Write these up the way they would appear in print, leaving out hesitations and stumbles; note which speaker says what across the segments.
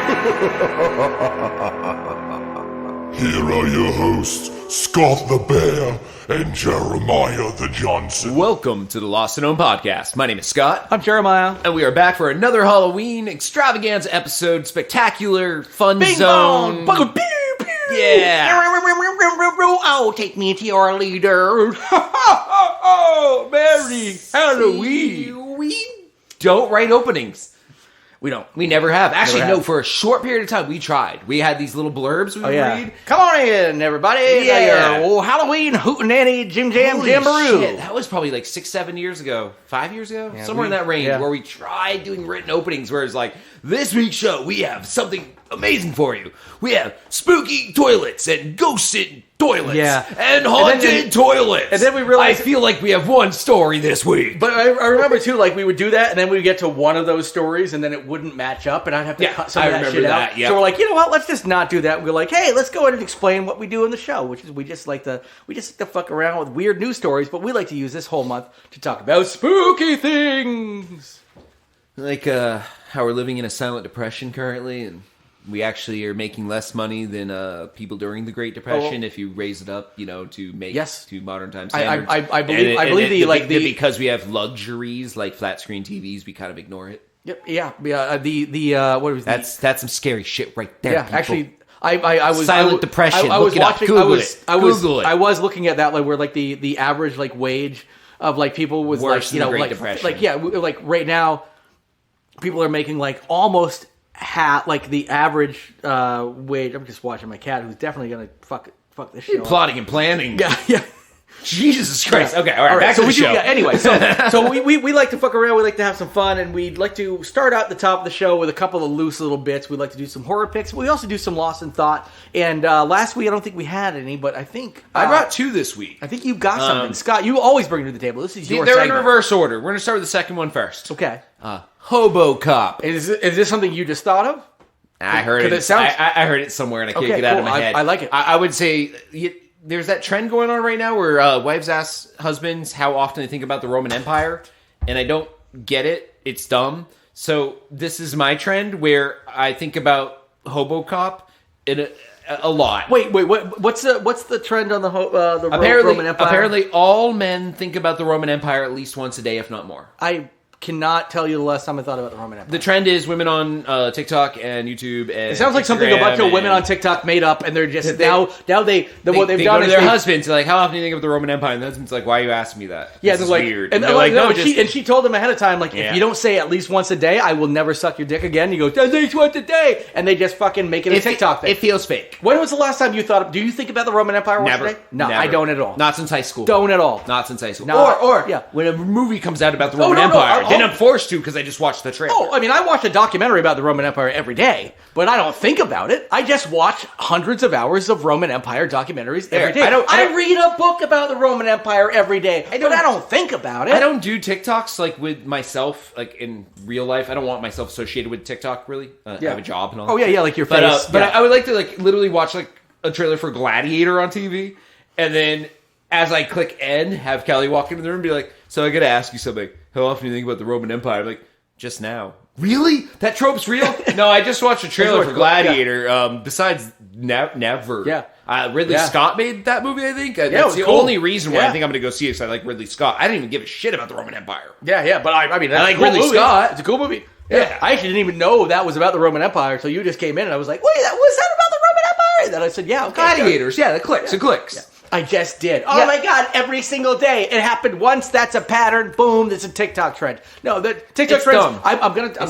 Speaker 1: Here are your hosts, Scott the Bear and Jeremiah the Johnson.
Speaker 2: Welcome to the Lost and Known podcast. My name is Scott.
Speaker 3: I'm Jeremiah.
Speaker 2: And we are back for another Halloween extravaganza episode. Spectacular, fun
Speaker 3: Bing
Speaker 2: zone.
Speaker 3: bong! Pew, pew.
Speaker 2: Yeah.
Speaker 3: Oh, take me to your leader. Merry Halloween.
Speaker 2: We don't write openings.
Speaker 3: We don't.
Speaker 2: We never have. Actually,
Speaker 3: Never
Speaker 2: no,
Speaker 3: have.
Speaker 2: for a short period of time, we tried. We had these little blurbs we would read.
Speaker 3: Come on in, everybody.
Speaker 2: Yeah.
Speaker 3: Oh, Halloween hootenanny Jim Jam
Speaker 2: Holy
Speaker 3: Jamboree.
Speaker 2: shit, that was probably like 6-7 years ago. 5 years ago?
Speaker 3: Yeah,
Speaker 2: Somewhere in that range where we tried doing written openings where it's like, this week's show, we have something amazing for you. We have spooky toilets and ghosts in toilets.
Speaker 3: Yeah.
Speaker 2: And haunted toilets.
Speaker 3: and then we realized-
Speaker 2: I feel like we have one story this week.
Speaker 3: But I remember too, like we would do that, and then we would get to one of those stories, and then it wouldn't match up, and I'd have to cut some of that shit out.
Speaker 2: Yep.
Speaker 3: So we're like, you know what? Let's just not do that. We're like, hey, let's go ahead and explain what we do in the show, which is we just like to fuck around with weird news stories, but we like to use this whole month to talk about spooky things.
Speaker 2: Like how we're living in a silent depression currently, and we actually are making less money than people during the Great Depression if you raise it up, to make to modern time standards.
Speaker 3: I believe
Speaker 2: because we have luxuries like flat screen TVs, we kind of ignore it.
Speaker 3: Yep, yeah. What was
Speaker 2: that's some scary shit right there.
Speaker 3: Yeah,
Speaker 2: people.
Speaker 3: actually, I was
Speaker 2: silent depression.
Speaker 3: I was watching.
Speaker 2: Google it.
Speaker 3: I was looking at that, like where like the average like wage of like people was
Speaker 2: worse
Speaker 3: like
Speaker 2: than the Great Depression.
Speaker 3: like right now, people are making like almost half like the average wage. I'm just watching my cat, who's definitely gonna fuck this shit.
Speaker 2: Plotting and planning.
Speaker 3: Yeah.
Speaker 2: Jesus Christ.
Speaker 3: Yeah.
Speaker 2: Okay, all right, back to the show.
Speaker 3: Anyway, so we like to fuck around, we like to have some fun, and we'd like to start out the top of the show with a couple of loose little bits. We'd like to do some horror picks, but we also do some Lost in Thought. And last week, I don't think we had any, but I think...
Speaker 2: I brought 2 this week.
Speaker 3: I think you've got something. Scott, you always bring it to the table. This is your
Speaker 2: They're
Speaker 3: segment.
Speaker 2: in reverse order. We're going to start with the second one first.
Speaker 3: Okay.
Speaker 2: Hobo Cop.
Speaker 3: Is this something you just thought of?
Speaker 2: I heard it. I heard it somewhere, and I can't get it out of my head.
Speaker 3: I like it.
Speaker 2: I would say... There's that trend going on right now where wives ask husbands how often they think about the Roman Empire, and I don't get it. It's dumb. So this is my trend where I think about HoboCop in a lot.
Speaker 3: Wait. What's the trend on the Roman Empire?
Speaker 2: Apparently, all men think about the Roman Empire at least once a day, if not more.
Speaker 3: I cannot tell you the last time I thought about the Roman Empire.
Speaker 2: The trend is women on TikTok and YouTube and
Speaker 3: it sounds like something a bunch of women on TikTok made up, and they're just
Speaker 2: they
Speaker 3: what they've done
Speaker 2: go
Speaker 3: is
Speaker 2: to their husbands. They're like, "How often do you think of the Roman Empire?" And the husband's like, "Why are you asking me that?"
Speaker 3: Yeah,
Speaker 2: this is
Speaker 3: like,
Speaker 2: weird.
Speaker 3: And
Speaker 2: they're like, "No,
Speaker 3: she told them ahead of time, like, if you don't say at least once a day, I will never suck your dick again. You go, at least once a day, and they just fucking make it a TikTok thing.
Speaker 2: It feels fake.
Speaker 3: When was the last time you thought? Do you think about the Roman Empire once a day? No,
Speaker 2: never.
Speaker 3: I don't at all.
Speaker 2: Not since high school.
Speaker 3: Don't at all.
Speaker 2: Not since high school.
Speaker 3: No,
Speaker 2: or
Speaker 3: yeah.
Speaker 2: when a movie comes out about the Roman Empire, then I'm forced to because I just watched the trailer.
Speaker 3: Oh, I mean, I watch a documentary about the Roman Empire every day, but I don't think about it. I just watch hundreds of hours of Roman Empire documentaries every day. I read a book about the Roman Empire every day, but I don't think about it.
Speaker 2: I don't do TikToks like with myself, like in real life. I don't want myself associated with TikTok, really. I have a job and all that.
Speaker 3: Oh, yeah, like your face.
Speaker 2: But I would like to like literally watch like a trailer for Gladiator on TV, and then as I click end, have Kelly walk into the room and be like, so I got to ask you something. How often do you think about the Roman Empire? I'm like, just now. Really? That trope's real? No, I just watched a trailer for Gladiator. Yeah. Besides, never.
Speaker 3: Yeah.
Speaker 2: Ridley Scott made that movie, I think. That's the only reason why I think I'm going to go see it, because I like Ridley Scott. I didn't even give a shit about the Roman Empire.
Speaker 3: Yeah, but I mean,
Speaker 2: I like Ridley Scott.
Speaker 3: It's a cool movie. Yeah. I actually didn't even know that was about the Roman Empire until you just came in, and I was like, wait, was that about the Roman Empire? And then I said, yeah, okay.
Speaker 2: Gladiators, sure. It clicks. Yeah.
Speaker 3: I just did. Oh my God, every single day. It happened once, that's a pattern, boom, that's a TikTok trend. No, the TikTok trends,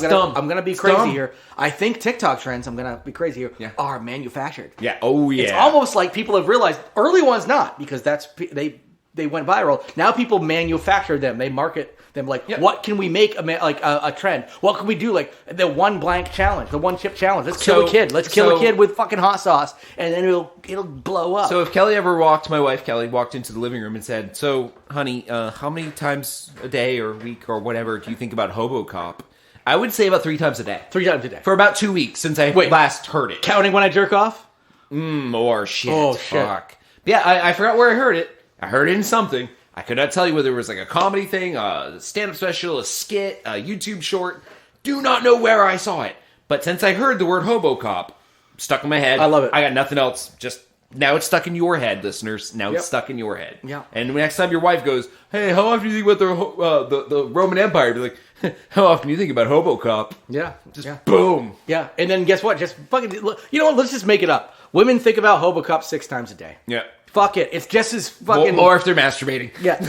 Speaker 2: dumb.
Speaker 3: I'm gonna be crazy here. I think TikTok trends, I'm gonna be crazy here, are manufactured.
Speaker 2: Yeah. Oh yeah.
Speaker 3: It's almost like people have realized, early ones not, because they went viral. Now people manufacture them. They market them like, what can we make a trend? What can we do? Like the one blank challenge, the one chip challenge. Let's kill a kid. Let's kill a kid with fucking hot sauce, and then it'll blow up.
Speaker 2: So if my wife Kelly walked into the living room and said, "So, honey, how many times a day or a week or whatever do you think about HoboCop?" I would say about 3 times a day.
Speaker 3: 3 times a day
Speaker 2: for about 2 weeks since I last heard it.
Speaker 3: Counting when I jerk off.
Speaker 2: More shit.
Speaker 3: Oh shit.
Speaker 2: Fuck. Yeah, I forgot where I heard it. I heard it in something. I could not tell you whether it was like a comedy thing, a stand-up special, a skit, a YouTube short. Do not know where I saw it. But since I heard the word Hobocop stuck in my head,
Speaker 3: I love it.
Speaker 2: I got nothing else. Just now it's stuck in your head, listeners. Now it's stuck in your head.
Speaker 3: Yeah.
Speaker 2: And next time your wife goes, "Hey, how often do you think about the Roman Empire?" Be like, "How often do you think about Hobocop?"
Speaker 3: Yeah.
Speaker 2: Just boom.
Speaker 3: Yeah. And then guess what? Just fucking, you know what? Let's just make it up. Women think about Hobocop 6 times a day.
Speaker 2: Yeah.
Speaker 3: Fuck it. It's just as fucking...
Speaker 2: More if they're masturbating.
Speaker 3: Yeah.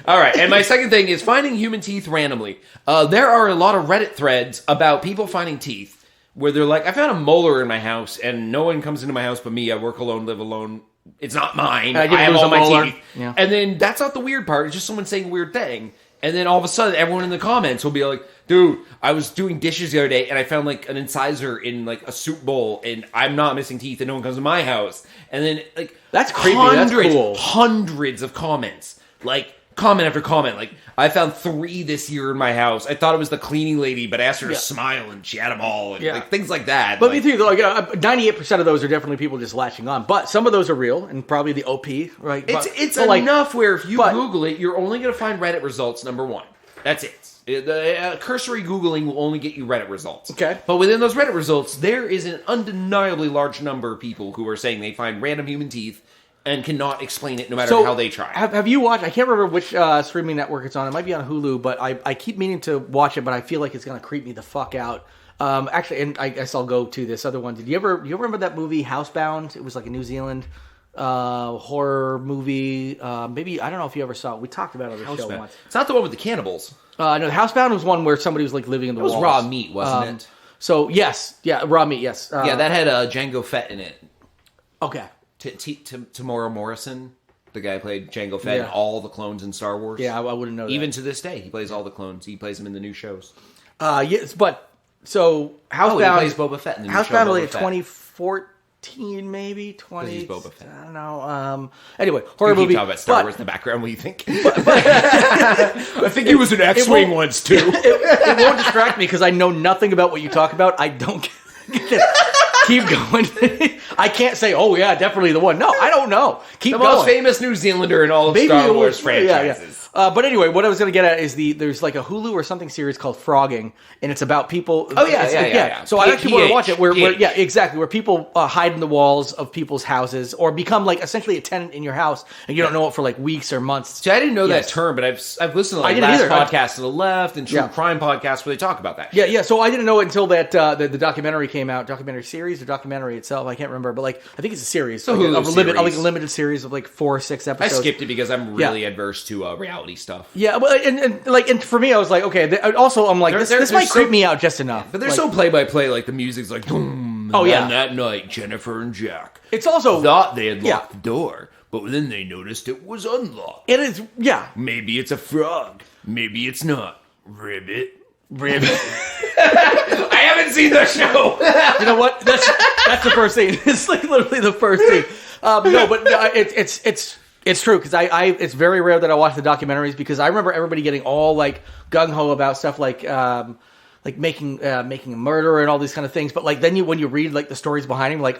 Speaker 2: All right, and my second thing is finding human teeth randomly. There are a lot of Reddit threads about people finding teeth where they're like, I found a molar in my house, and no one comes into my house but me. I work alone, live alone. It's not mine.
Speaker 3: I
Speaker 2: have
Speaker 3: lose
Speaker 2: all
Speaker 3: a
Speaker 2: my
Speaker 3: molar.
Speaker 2: teeth.
Speaker 3: Yeah.
Speaker 2: And then that's not the weird part. It's just someone saying a weird thing. And then all of a sudden, everyone in the comments will be like, dude, I was doing dishes the other day, and I found, like, an incisor in, like, a soup bowl, and I'm not missing teeth, and no one comes to my house. And then, like...
Speaker 3: That's creepy. That's cool.
Speaker 2: Hundreds of comments. Like, comment after comment. Like, I found 3 this year in my house. I thought it was the cleaning lady, but I asked her to smile, and she had them all. And, like, things like that.
Speaker 3: But me too, though, 98% of those are definitely people just latching on. But some of those are real, and probably the OP, right?
Speaker 2: It's enough where if you Google it, you're only going to find Reddit results, number 1. That's it. The cursory Googling will only get you Reddit results.
Speaker 3: Okay.
Speaker 2: But within those Reddit results, there is an undeniably large number of people who are saying they find random human teeth and cannot explain it no matter how they try.
Speaker 3: Have you watched, I can't remember which streaming network it's on. It might be on Hulu, but I keep meaning to watch it, but I feel like it's going to creep me the fuck out. Actually, and I guess I'll go to this other one. Did you ever remember that movie Housebound? It was like a New Zealand horror movie. Maybe, I don't know if you ever saw it. We talked about it on the show once.
Speaker 2: It's not the one with the cannibals.
Speaker 3: No, Housebound was one where somebody was like living in the walls.
Speaker 2: It was raw meat, wasn't it?
Speaker 3: So, yes. Yeah, raw meat, yes.
Speaker 2: Yeah, that had Django Fett in it.
Speaker 3: Okay.
Speaker 2: Tamora Morrison, the guy who played Jango Fett in all the clones in Star Wars.
Speaker 3: Yeah, I wouldn't know that.
Speaker 2: Even to this day, he plays all the clones. He plays them in the new shows.
Speaker 3: Yes, but so Housebound.
Speaker 2: He plays Boba Fett in the new show.
Speaker 3: Housebound was like 2014, maybe 20.
Speaker 2: He's Boba Fett.
Speaker 3: I don't know. Anyway, horror movie.
Speaker 2: Talk about Star Wars in the background. What do you think? I think he was an X-wing once too.
Speaker 3: It won't distract me because I know nothing about what you talk about. I don't. Keep going. I can't say, oh yeah, definitely the one. No, I don't know. Keep
Speaker 2: the
Speaker 3: going.
Speaker 2: most famous New Zealander in all of Star Wars franchises.
Speaker 3: But anyway, what I was going to get at is there's like a Hulu or something series called Frogging, and it's about people.
Speaker 2: Oh yeah.
Speaker 3: So I actually want to watch it. Where exactly, where people hide in the walls of people's houses or become like essentially a tenant in your house, and you don't know it for like weeks or months.
Speaker 2: See, I didn't know that term, but I've listened to like last podcast to the left and true crime podcasts where they talk about that.
Speaker 3: Yeah. So I didn't know it until that the documentary came out, documentary series or documentary itself. I can't remember, but like I think it's a series,
Speaker 2: so
Speaker 3: like a limited series of like 4 or 6 episodes.
Speaker 2: I skipped it because I'm really adverse to reality stuff.
Speaker 3: Yeah, well, and for me, I was like, okay. Also, I'm like, this might creep me out just enough.
Speaker 2: But they're so play by play, like the music's like, boom.
Speaker 3: Oh yeah.
Speaker 2: That night, Jennifer and Jack.
Speaker 3: It's also
Speaker 2: thought they had locked the door, but then they noticed it was unlocked.
Speaker 3: It is, yeah.
Speaker 2: Maybe it's a frog. Maybe it's not. Ribbit. I haven't seen the show.
Speaker 3: You know what? That's the first thing. It's like literally the first thing. No, but it's true because it's very rare that I watch the documentaries because I remember everybody getting all like gung ho about stuff like making a murder and all these kind of things. But like then when you read like the stories behind him, like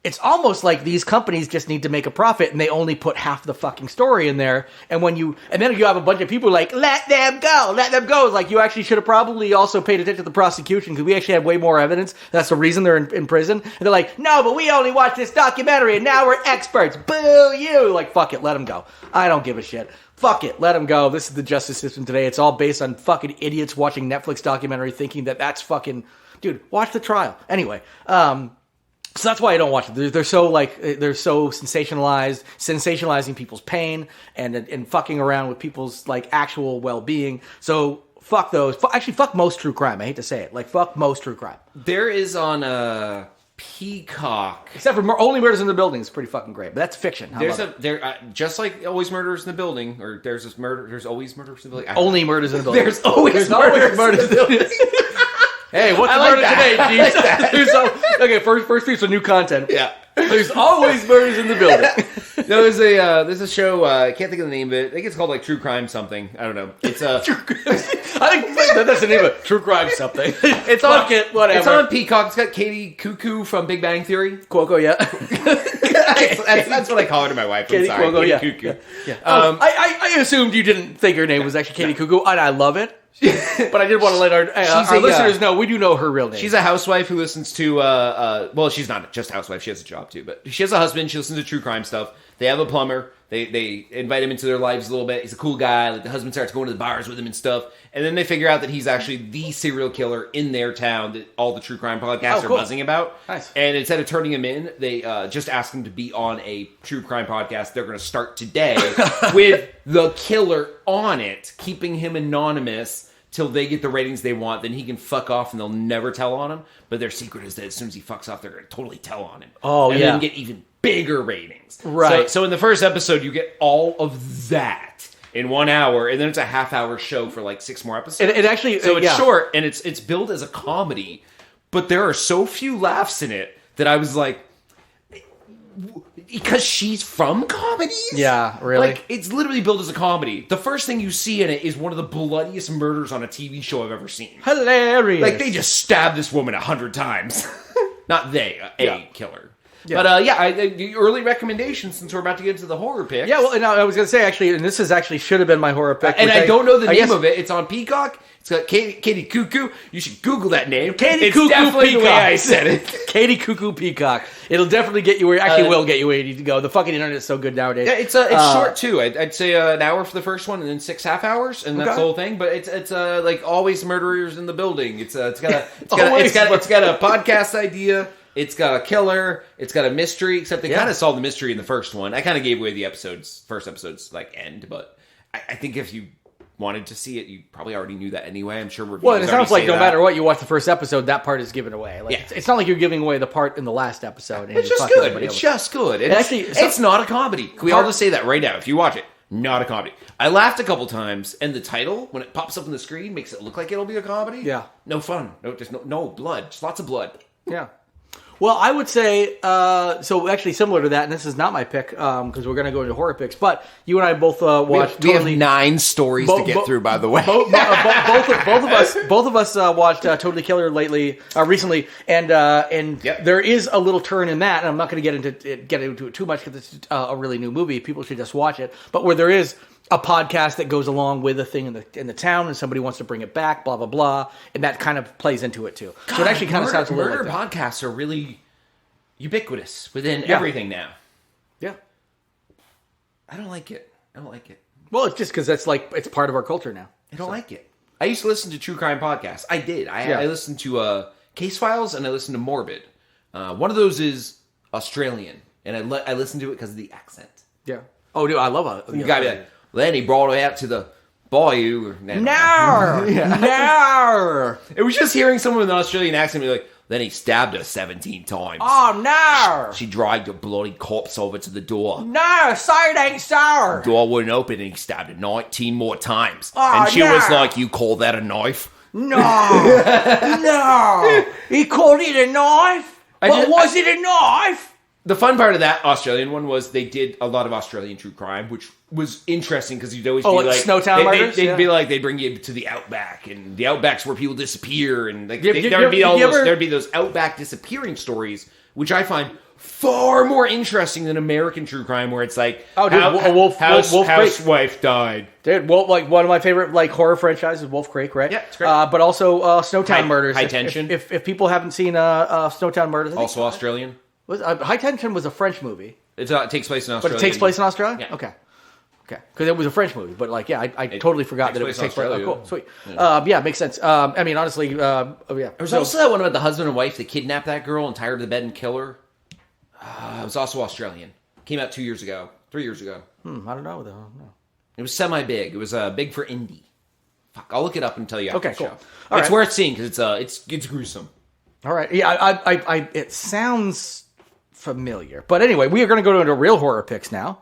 Speaker 3: it's almost like these companies just need to make a profit and they only put half the fucking story in there. And then you have a bunch of people like, let them go. It's like, you actually should have probably also paid attention to the prosecution because we actually have way more evidence. That's the reason they're in prison. And they're like, no, but we only watched this documentary and now we're experts. Boo you. Like, fuck it. Let them go. I don't give a shit. Fuck it. Let them go. This is the justice system today. It's all based on fucking idiots watching Netflix documentary thinking that's fucking, dude, watch the trial. Anyway, so that's why I don't watch it. They're so sensationalizing people's pain and fucking around with people's like actual well-being. So fuck those. Actually, fuck most true crime. I hate to say it. Like fuck most true crime.
Speaker 2: There is on Peacock,
Speaker 3: except for Only Murders in the Building is pretty fucking great, but that's fiction.
Speaker 2: Just like Always Murders in the Building, or there's Always Murders in the Building.
Speaker 3: Only Murders in the Building.
Speaker 2: There's always murders in the Building.
Speaker 3: Hey, what's the murder today, Jeez? Okay, first piece of new content.
Speaker 2: Yeah.
Speaker 3: There's always murders in the building.
Speaker 2: There's a show, I can't think of the name of it. I think it's called like True Crime something. I don't know. It's
Speaker 3: I think that's the name of it. True Crime something.
Speaker 2: It's on whatever. It's on Peacock. It's got Katie Cuckoo from Big Bang Theory.
Speaker 3: Cuoco, yeah.
Speaker 2: that's what I call her to my wife.
Speaker 3: Katie Cuoco, yeah.
Speaker 2: Cuckoo.
Speaker 3: Yeah. I assumed you didn't think her name was actually Katie Cuckoo, and I love it. But I did want to let our listeners know we do know her real name.
Speaker 2: She's a housewife who listens to, well, she's not just a housewife. She has a job too, but she has a husband. She listens to true crime stuff. They have a plumber. They invite him into their lives a little bit. He's a cool guy. Like the husband starts going to the bars with him and stuff. And then they figure out that he's actually the serial killer in their town that all the true crime podcasts are buzzing about.
Speaker 3: Nice.
Speaker 2: And instead of turning him in, they just ask him to be on a true crime podcast. They're going to start today with the killer on it, keeping him anonymous till they get the ratings they want. Then he can fuck off and they'll never tell on him. But their secret is that as soon as he fucks off, they're going to totally tell on him.
Speaker 3: Oh,
Speaker 2: and
Speaker 3: yeah.
Speaker 2: then get even bigger ratings.
Speaker 3: Right.
Speaker 2: So in the first episode, you get all of that in 1 hour, and then it's a half-hour show for like 6 more episodes.
Speaker 3: It actually,
Speaker 2: so it's short, and it's billed as a comedy, but there are so few laughs in it that I was like, because she's from comedies?
Speaker 3: Yeah, really?
Speaker 2: Like, it's literally billed as a comedy. The first thing you see in it is one of the bloodiest murders on a TV show I've ever seen.
Speaker 3: Hilarious.
Speaker 2: Like, they just stabbed this woman 100 times. Not they, a killer.
Speaker 3: Yeah.
Speaker 2: But the early recommendations, since we're about to get into the horror picks.
Speaker 3: Yeah, well, and I was going to say, actually, and this is actually should have been my horror pick.
Speaker 2: And I don't know the name of it. It's on Peacock. It's got Katie Cuckoo. You should Google that name.
Speaker 3: Katie Cuckoo
Speaker 2: definitely
Speaker 3: Peacock.
Speaker 2: the way I said it.
Speaker 3: Katie Cuckoo Peacock. It'll definitely get you where, actually will get you where you need to go. The fucking internet is so good nowadays.
Speaker 2: Yeah, it's short too. I'd say an hour for the first one, and then 6 half hours, and that's the whole thing. But it's like always murderers in the building. It's got a podcast idea. It's got a killer. It's got a mystery. Except they kind of solved the mystery in the first one. I kind of gave away the first episode's like end, but I think if you wanted to see it, you probably already knew that anyway. I'm sure.
Speaker 3: Well, it sounds like no matter what you watch the first episode, that part is given away. Like, it's not like you're giving away the part in the last episode.
Speaker 2: It's just good. It's just good. It's not a comedy. Can we all just say that right now? If you watch it, not a comedy. I laughed a couple times, and the title, when it pops up on the screen, makes it look like it'll be a comedy.
Speaker 3: Yeah.
Speaker 2: No fun. No, there's no blood. Just lots of blood.
Speaker 3: Yeah. Well, I would say, so actually similar to that, and this is not my pick, because we're going to go into horror picks, but you and I both watched...
Speaker 2: We have 9 stories to get through, by the way.
Speaker 3: Both of us watched Totally Killer recently, and there is a little turn in that, and I'm not going to get into it too much because it's a really new movie. People should just watch it. But where there is a podcast that goes along with a thing in the town, and somebody wants to bring it back, blah blah blah, and that kind of plays into it too. So it actually kind of sounds a little like that.
Speaker 2: Murder podcasts are really ubiquitous within everything now.
Speaker 3: Yeah,
Speaker 2: I don't like it.
Speaker 3: Well, it's just because that's like it's part of our culture now.
Speaker 2: I don't like it. I used to listen to true crime podcasts. I did. I listened to Case Files and I listened to Morbid. One of those is Australian, and I listened to it because of the accent.
Speaker 3: Yeah. Oh, dude, I love it.
Speaker 2: You gotta be like, then he brought her out to the bayou.
Speaker 3: No! No!
Speaker 2: It was just hearing someone with an Australian accent be like, then he stabbed her 17 times.
Speaker 3: Oh, no!
Speaker 2: She dragged a bloody corpse over to the door.
Speaker 3: No, say it ain't so!
Speaker 2: The door wouldn't open and he stabbed her 19 more times.
Speaker 3: Oh,
Speaker 2: and she was like, you call that a knife?
Speaker 3: No! No! He called it a knife? Was it a knife?
Speaker 2: The fun part of that Australian one was they did a lot of Australian true crime, which was interesting because you'd always be like
Speaker 3: Snowtown murders?
Speaker 2: They'd be like they'd bring you to the outback, and the outback's where people disappear, and like there'd be those outback disappearing stories, which I find far more interesting than American true crime, where it's like housewife died.
Speaker 3: Dude, like one of my favorite like horror franchises, Wolf Creek, right?
Speaker 2: Yeah, it's great.
Speaker 3: But also Snowtown Murders.
Speaker 2: High Tension.
Speaker 3: If people haven't seen Snowtown Murders,
Speaker 2: Also Australian.
Speaker 3: High Tension was a French movie.
Speaker 2: It takes place in Australia.
Speaker 3: But it takes place in Australia?
Speaker 2: Yeah.
Speaker 3: Okay. Because it was a French movie. But, like, yeah, I totally forgot that it was takes place. Oh, cool. Sweet. Yeah, makes sense. I mean, honestly, yeah.
Speaker 2: There's also that one about the husband and wife that kidnap that girl and tie her to the bed and kill her. It was also Australian. Came out 3 years ago.
Speaker 3: I don't know, though. No.
Speaker 2: It was semi-big. It was big for indie. Fuck, I'll look it up and tell you after the show. It's worth seeing because it's gruesome.
Speaker 3: All right. Yeah, it sounds familiar. But anyway, we are going to go into real horror picks now,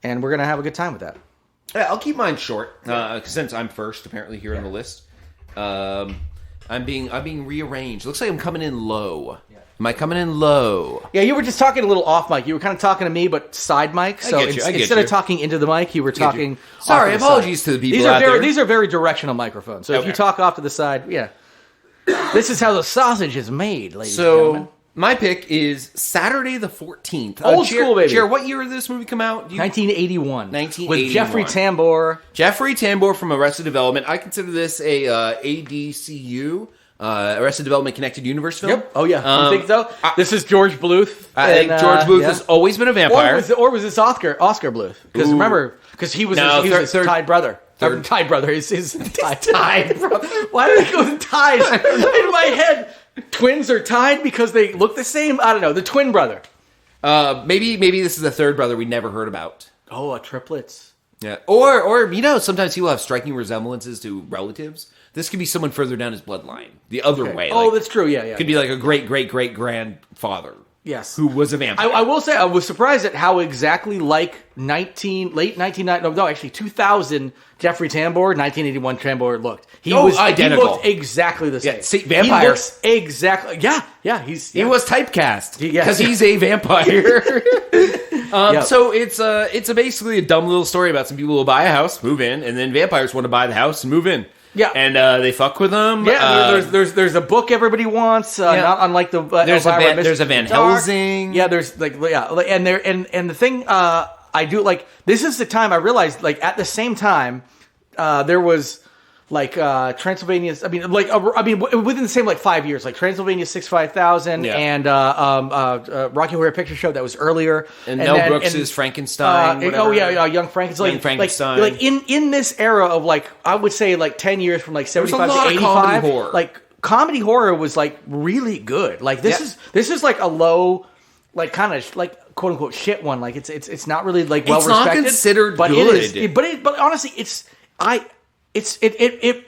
Speaker 3: and we're going to have a good time with that.
Speaker 2: Yeah, I'll keep mine short since I'm first apparently here on the list. I'm being rearranged. Looks like I'm coming in low. Yeah. Am I coming in low?
Speaker 3: Yeah, you were just talking a little off mic. You were kind of talking to me, but side mic. So instead of talking into the mic, you were talking.
Speaker 2: Sorry, apologies to the people out there.
Speaker 3: These are very directional microphones. So if you talk off to the side, yeah. This is how the sausage is made, ladies and gentlemen.
Speaker 2: My pick is Saturday the 14th.
Speaker 3: Old school, baby.
Speaker 2: Jared, what year did this movie come out?
Speaker 3: 1981.
Speaker 2: 1981.
Speaker 3: With Jeffrey Tambor.
Speaker 2: Jeffrey Tambor from Arrested Development. I consider this a ADCU, Arrested Development Connected Universe film.
Speaker 3: Yep. Oh, yeah. You think so? This is George Bluth.
Speaker 2: I think George Bluth has always been a vampire.
Speaker 3: Or was this Oscar Bluth? Because remember, because he was his tied brother. Tied brother. His tied brother. Why did I go with tied in my head? Twins are tied because they look the same. I don't know. The twin brother.
Speaker 2: Maybe this is the third brother we never heard about.
Speaker 3: Oh, triplets.
Speaker 2: Yeah. Or sometimes people have striking resemblances to relatives. This could be someone further down his bloodline. The other way.
Speaker 3: Oh, that's true. Yeah.
Speaker 2: Could be like a great grandfather.
Speaker 3: Yes.
Speaker 2: Who was a vampire.
Speaker 3: I will say I was surprised at how exactly like 2000 Jeffrey Tambor, 1981 Tambor looked. He was
Speaker 2: identical.
Speaker 3: He looked exactly the same.
Speaker 2: Yeah, see, vampire.
Speaker 3: He looks exactly. Yeah.
Speaker 2: He was typecast
Speaker 3: Yeah.
Speaker 2: because he's a vampire. So it's basically a dumb little story about some people who buy a house, move in, and then vampires want to buy the house and move in.
Speaker 3: Yeah,
Speaker 2: and they fuck with them.
Speaker 3: Yeah, there's a book everybody wants. Not unlike the
Speaker 2: there's a Van Helsing.
Speaker 3: Yeah, there's and the thing I do like. This is the time I realized at the same time there was Transylvania. Within the same 5 years, Transylvania 65000 and Rocky Horror Picture Show that was earlier,
Speaker 2: and Mel Brooks's Frankenstein.
Speaker 3: Young Frankenstein.
Speaker 2: Young Frankenstein.
Speaker 3: In this era of I would say 10 years from 75 to 85.
Speaker 2: Comedy horror.
Speaker 3: Comedy horror was really good. This is a low kind of quote unquote shit one. It's not really well respected.
Speaker 2: It's not considered
Speaker 3: but
Speaker 2: good.
Speaker 3: It is. But honestly, it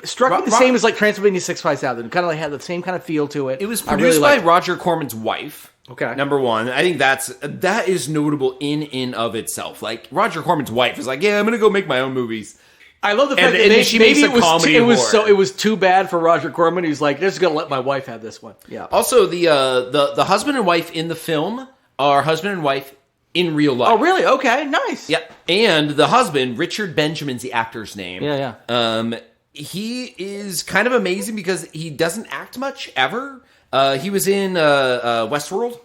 Speaker 3: struck me the same as Transylvania 65000. Kind of had the same kind of feel to it.
Speaker 2: It was produced by Roger Corman's wife.
Speaker 3: Okay.
Speaker 2: Number one, I think that is notable in of itself. Roger Corman's wife is I'm gonna go make my own movies.
Speaker 3: I love the fact that it was too bad for Roger Corman. He's just gonna let my wife have this one. Yeah.
Speaker 2: Also, the husband and wife in the film are husband and wife in real life.
Speaker 3: Oh, really? Okay, nice.
Speaker 2: Yep. And the husband, Richard Benjamin's the actor's name.
Speaker 3: Yeah.
Speaker 2: He is kind of amazing because he doesn't act much ever. He was in Westworld.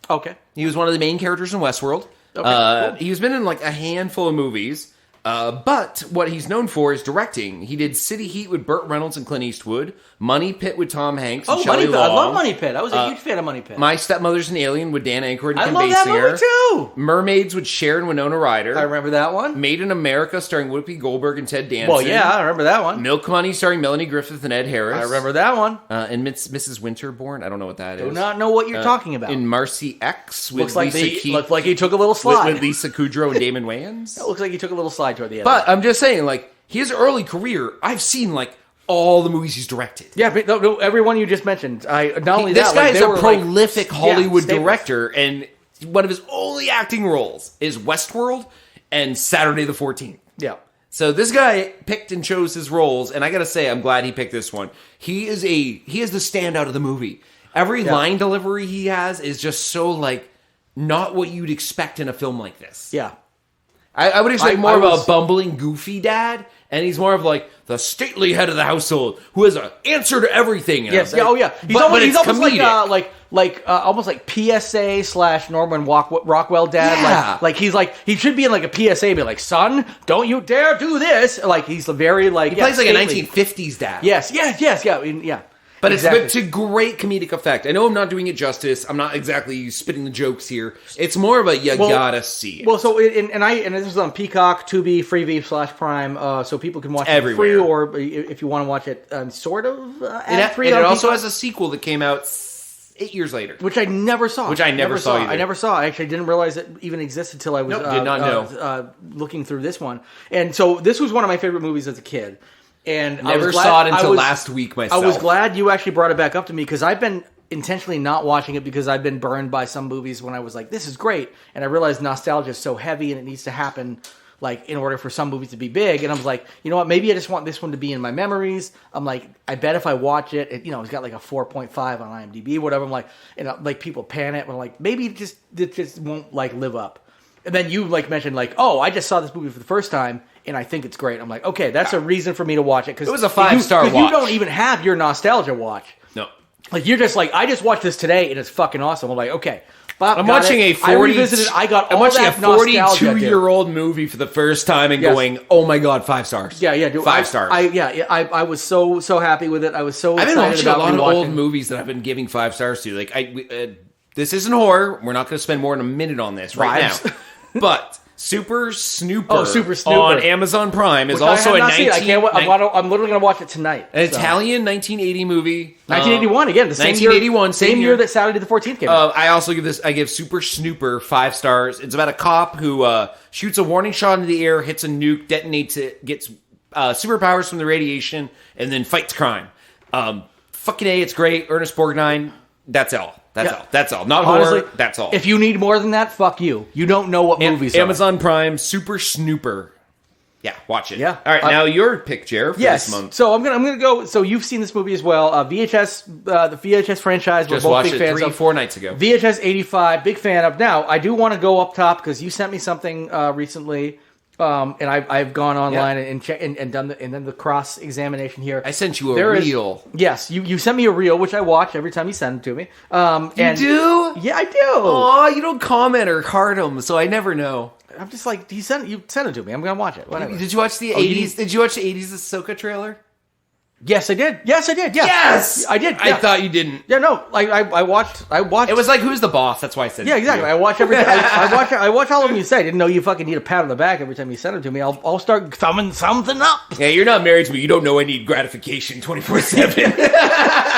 Speaker 3: Okay.
Speaker 2: He was one of the main characters in Westworld.
Speaker 3: Okay. Cool.
Speaker 2: He's been in a handful of movies. But what he's known for is directing. He did City Heat with Burt Reynolds and Clint Eastwood, Money Pit with Tom Hanks and Shelley Long.
Speaker 3: I love Money Pit. I was a huge fan of Money Pit.
Speaker 2: My Stepmother's an Alien with Dan Aykroyd and Kim
Speaker 3: Basinger. I love that movie too.
Speaker 2: Mermaids with Cher and Winona Ryder.
Speaker 3: I remember that one.
Speaker 2: Made in America starring Whoopi Goldberg and Ted Danson.
Speaker 3: Well, yeah, I remember that one.
Speaker 2: Milk Money starring Melanie Griffith and Ed Harris.
Speaker 3: I remember that one.
Speaker 2: And Mrs. Winterborn. I don't know what that is.
Speaker 3: Do not know what you're talking about.
Speaker 2: In Marcy X with
Speaker 3: looks like he took a little slide.
Speaker 2: With Lisa Kudrow and Damon Wayans.
Speaker 3: That looks like he took a little slide toward the end.
Speaker 2: But I'm just saying, his early career, I've seen all the movies he's directed.
Speaker 3: Yeah, but every one you just mentioned. This
Speaker 2: guy is a prolific Hollywood director, and one of his only acting roles is Westworld and Saturday the 14th.
Speaker 3: Yeah.
Speaker 2: So this guy picked and chose his roles, and I gotta say, I'm glad he picked this one. He is the standout of the movie. Every line delivery he has is just so not what you'd expect in a film like this.
Speaker 3: Yeah.
Speaker 2: I would expect more of a bumbling, goofy dad, and he's more of the stately head of the household who has an answer to everything.
Speaker 3: Yes. Yeah. Oh, yeah. He's almost almost like PSA / Norman Rockwell dad.
Speaker 2: Yeah.
Speaker 3: He should be in a PSA, be son, don't you dare do this. He's very
Speaker 2: he plays
Speaker 3: stately.
Speaker 2: A 1950s dad.
Speaker 3: Yes. Yeah.
Speaker 2: But it's to great comedic effect. I know I'm not doing it justice. I'm not exactly spitting the jokes here. It's more of a gotta see it.
Speaker 3: Well, so this is on Peacock, Tubi, Freevee / Prime, so people can watch
Speaker 2: everywhere.
Speaker 3: It free, or if you want to watch it sort of ad free.
Speaker 2: It also has a sequel that came out 8 years later,
Speaker 3: which I never saw.
Speaker 2: I never saw.
Speaker 3: I never saw. I actually didn't realize it even existed until I was
Speaker 2: did not know.
Speaker 3: Looking through this one. And so this was one of my favorite movies as a kid. And
Speaker 2: never saw it until last week myself.
Speaker 3: I was glad you actually brought it back up to me because I've been intentionally not watching it because I've been burned by some movies when I was this is great. And I realized nostalgia is so heavy and it needs to happen in order for some movies to be big. And I was you know what, maybe I just want this one to be in my memories. I'm I bet if I watch it, it's got a 4.5 on IMDb, whatever. I'm people pan it. I'm maybe it just won't live up. And then you mentioned oh, I just saw this movie for the first time and I think it's great. I'm okay, that's a reason for me to watch it because
Speaker 2: it was a 5-star watch.
Speaker 3: You don't even have your nostalgia watch.
Speaker 2: No.
Speaker 3: Like you're just like, I just watched this today and it's fucking awesome. I'm like, okay. Bob,
Speaker 2: I'm watching a 40.
Speaker 3: I revisited. I got all
Speaker 2: I'm watching
Speaker 3: that
Speaker 2: a
Speaker 3: nostalgia,
Speaker 2: 42-year-old movie for the first time and going, "Oh my god, 5 stars!"
Speaker 3: Yeah, dude,
Speaker 2: 5 stars.
Speaker 3: I was so happy with it. I was so.
Speaker 2: I've been
Speaker 3: excited
Speaker 2: watching a
Speaker 3: about
Speaker 2: lot of
Speaker 3: rewatching.
Speaker 2: old movies that I've been giving 5 stars to. Like, this isn't horror. We're not going to spend more than a minute on this right
Speaker 3: Vibes.
Speaker 2: now. But Super Snooper,
Speaker 3: Super Snooper
Speaker 2: on Amazon Prime is
Speaker 3: Which
Speaker 2: also
Speaker 3: I
Speaker 2: a
Speaker 3: have not seen.
Speaker 2: 19,
Speaker 3: I'm literally going to watch it tonight.
Speaker 2: an Italian 1980 movie.
Speaker 3: 1981 again. The same
Speaker 2: 1981,
Speaker 3: year, same year that Saturday the 14th came out.
Speaker 2: I give Super Snooper 5 stars. It's about a cop who shoots a warning shot into the air, hits a nuke, detonates it, gets superpowers from the radiation, and then fights crime. Fucking A, it's great. Ernest Borgnine. That's all. That's all. Not
Speaker 3: Honestly,
Speaker 2: horror. That's all.
Speaker 3: If you need more than that, fuck you. You don't know what movies are.
Speaker 2: Amazon Prime, Super Snooper. Yeah, watch it.
Speaker 3: Yeah.
Speaker 2: All right, now your pick, Jer, for this month.
Speaker 3: So I'm gonna go. So you've seen this movie as well. VHS, the VHS franchise.
Speaker 2: Just
Speaker 3: we're both
Speaker 2: watched
Speaker 3: big
Speaker 2: it
Speaker 3: fans
Speaker 2: 3-4
Speaker 3: of.
Speaker 2: nights ago.
Speaker 3: VHS 85, big fan of. Now I do want to go up top because you sent me something recently. And I've gone online and done the cross examination here.
Speaker 2: I sent you a reel.
Speaker 3: Yes, you sent me a reel, which I watch every time you send it to me.
Speaker 2: You do?
Speaker 3: Yeah, I do.
Speaker 2: Oh, you don't comment or heart them, so I never know.
Speaker 3: I'm just like, you sent it to me. I'm gonna watch it. Whatever.
Speaker 2: Did you watch the 80s? Did you watch the 80s Ahsoka trailer?
Speaker 3: Yes, I did. Yeah.
Speaker 2: Yes,
Speaker 3: I did.
Speaker 2: I thought you didn't.
Speaker 3: Yeah, no. I watched.
Speaker 2: It was like, who's the boss? That's why I said.
Speaker 3: Yeah, exactly. I watch every. I watch all of them you say. I didn't know you fucking need a pat on the back every time you send them to me. I'll start thumbing something up.
Speaker 2: Yeah, you're not married to me. You don't know I need gratification 24/7.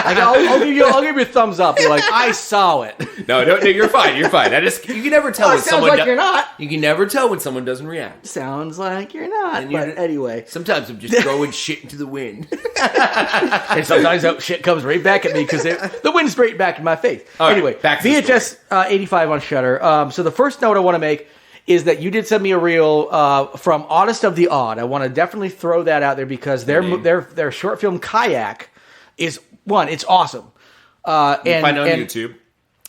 Speaker 3: I'll give you a thumbs up. You're like, I saw it.
Speaker 2: No, you're fine. You're fine. You can never tell when someone.
Speaker 3: Sounds like you're not.
Speaker 2: You can never tell when someone doesn't react.
Speaker 3: Sounds like you're not. But anyway,
Speaker 2: sometimes I'm just throwing shit into the wind.
Speaker 3: And sometimes that shit comes right back at me because the wind's straight back in my face.
Speaker 2: Right,
Speaker 3: anyway,
Speaker 2: back to
Speaker 3: VHS 85 on Shudder. So the first note I want to make is that you did send me a reel from Oddest of the Odd. I want to definitely throw that out there because their short film Kayak is it's awesome. And
Speaker 2: find it on YouTube.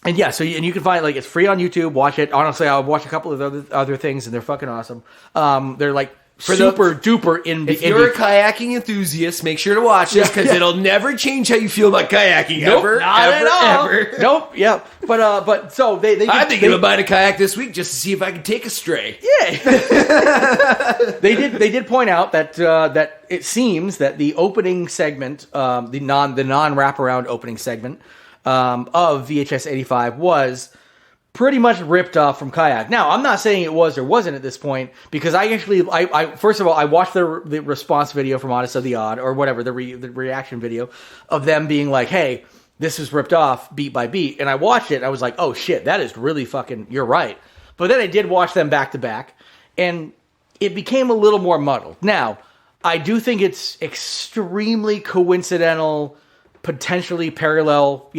Speaker 3: And yeah, you can find it's free on YouTube. Watch it. Honestly, I'll watch a couple of other things, and they're fucking awesome. They're like super duper indie.
Speaker 2: If you're a kayaking enthusiast, make sure to watch this because it'll never change how you feel about kayaking ever.
Speaker 3: Nope. Yeah. But so they
Speaker 2: I'm thinking about buying a kayak this week just to see if I can take a stray.
Speaker 3: Yeah. They did point out that that it seems that the opening segment, the non wraparound opening segment of VHS 85 was pretty much ripped off from Kayak. Now, I'm not saying it was or wasn't at this point, because I first of all, I watched the response video from Honest of the Odd, or whatever, the reaction video of them being like, hey, this is ripped off beat by beat. And I watched it, and I was like, oh shit, that is really fucking, you're right. But then I did watch them back to back, and it became a little more muddled. Now, I do think it's extremely coincidental, potentially parallel,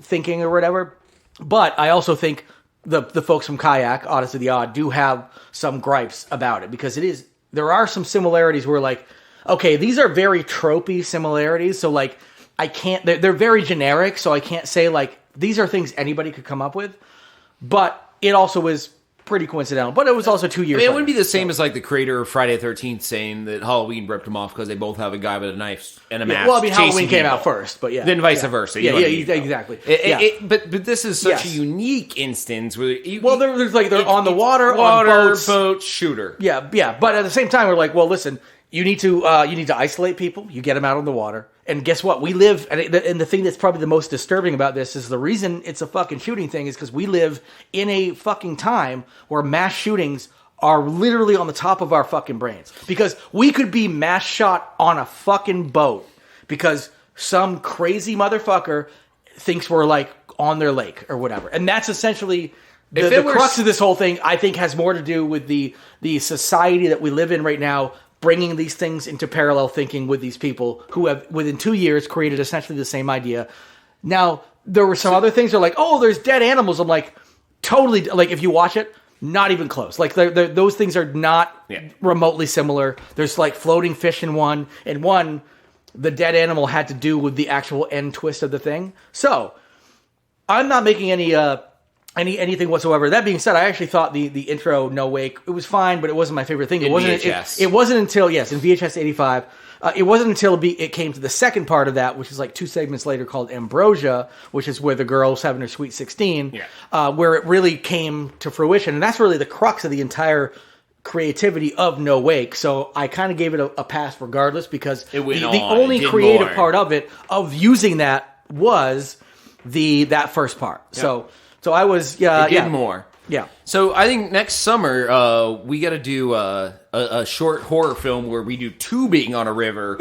Speaker 3: thinking or whatever. But I also think the folks from Kayak, Honest of the Odd, do have some gripes about it, because there are some similarities where okay, these are very tropey similarities, so I can't, they're very generic, so I can't say these are things anybody could come up with, but it also is pretty coincidental. But it was also 2 years.
Speaker 2: It wouldn't be the same as the creator of Friday the 13th saying that Halloween ripped him off because they both have a guy with a knife and a mask.
Speaker 3: Well, I mean, Halloween came out first, but yeah.
Speaker 2: Then vice versa.
Speaker 3: Yeah, exactly.
Speaker 2: But this is such a unique instance where
Speaker 3: there's they're on the water, on boats,
Speaker 2: boat, shooter.
Speaker 3: Yeah. But at the same time, we're like, well, listen, you need to isolate people. You get them out on the water, and guess what? We live, and the thing that's probably the most disturbing about this is the reason it's a fucking shooting thing is because we live in a fucking time where mass shootings are literally on the top of our fucking brains. Because we could be mass shot on a fucking boat because some crazy motherfucker thinks we're on their lake or whatever, and that's essentially. The crux of this whole thing, I think, has more to do with the society that we live in right now, bringing these things into parallel thinking with these people who have, within 2 years, created essentially the same idea. Now, there were some other things. They're like, oh, there's dead animals. I'm like, totally, if you watch it, not even close. Those things are not remotely similar. There's floating fish in one, and one, the dead animal had to do with the actual end twist of the thing. So, I'm not making any anything whatsoever. That being said, I actually thought the intro No Wake, it was fine, but it wasn't my favorite thing.
Speaker 2: In VHS.
Speaker 3: It wasn't until in VHS 85. It wasn't until it came to the second part of that, which is like 2 segments later, called Ambrosia, which is where the girl's having her Sweet 16, where it really came to fruition. And that's really the crux of the entire creativity of No Wake. So I kind of gave it a pass regardless, because the only creative part of it, of using that, was that first part. Yep. So I was
Speaker 2: more.
Speaker 3: Yeah.
Speaker 2: So I think next summer we got to do a short horror film where we do tubing on a river,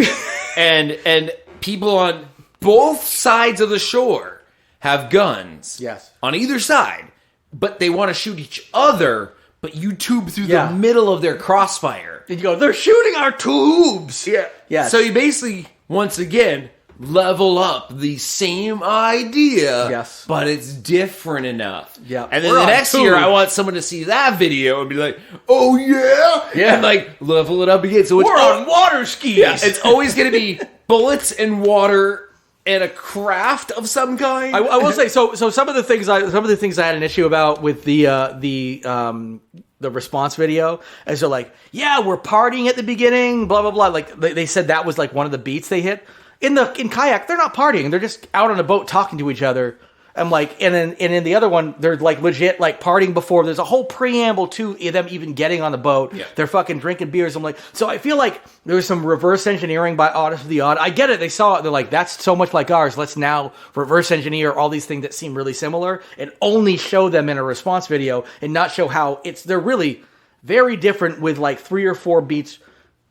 Speaker 2: and people on both sides of the shore have guns.
Speaker 3: Yes.
Speaker 2: On either side, but they want to shoot each other. But you tube through the middle of their crossfire.
Speaker 3: And you go, they're shooting our tubes.
Speaker 2: Yeah.
Speaker 3: Yeah.
Speaker 2: So you basically, once again, level up the same idea,
Speaker 3: yes,
Speaker 2: but it's different enough.
Speaker 3: Yeah.
Speaker 2: And then the next year, I want someone to see that video and be like, "Oh yeah," and like level it up again. So
Speaker 3: we're on water skis.
Speaker 2: Yeah, it's always going to be bullets and water and a craft of some kind.
Speaker 3: I will say, so some of the things I had an issue about with the response video is they're like, yeah, we're partying at the beginning, blah blah blah. Like they said that was like one of the beats they hit. In Kayak, they're not partying. They're just out on a boat talking to each other. I'm like, and in the other one, they're like legit like partying before. There's a whole preamble to them even getting on the boat. Yeah. They're fucking drinking beers. I'm like, so I feel like there was some reverse engineering by Odyssey of the Odd. I get it. They saw it. They're like, that's so much like ours. Let's now reverse engineer all these things that seem really similar and only show them in a response video and not show how they're really very different, with like 3 or 4 beats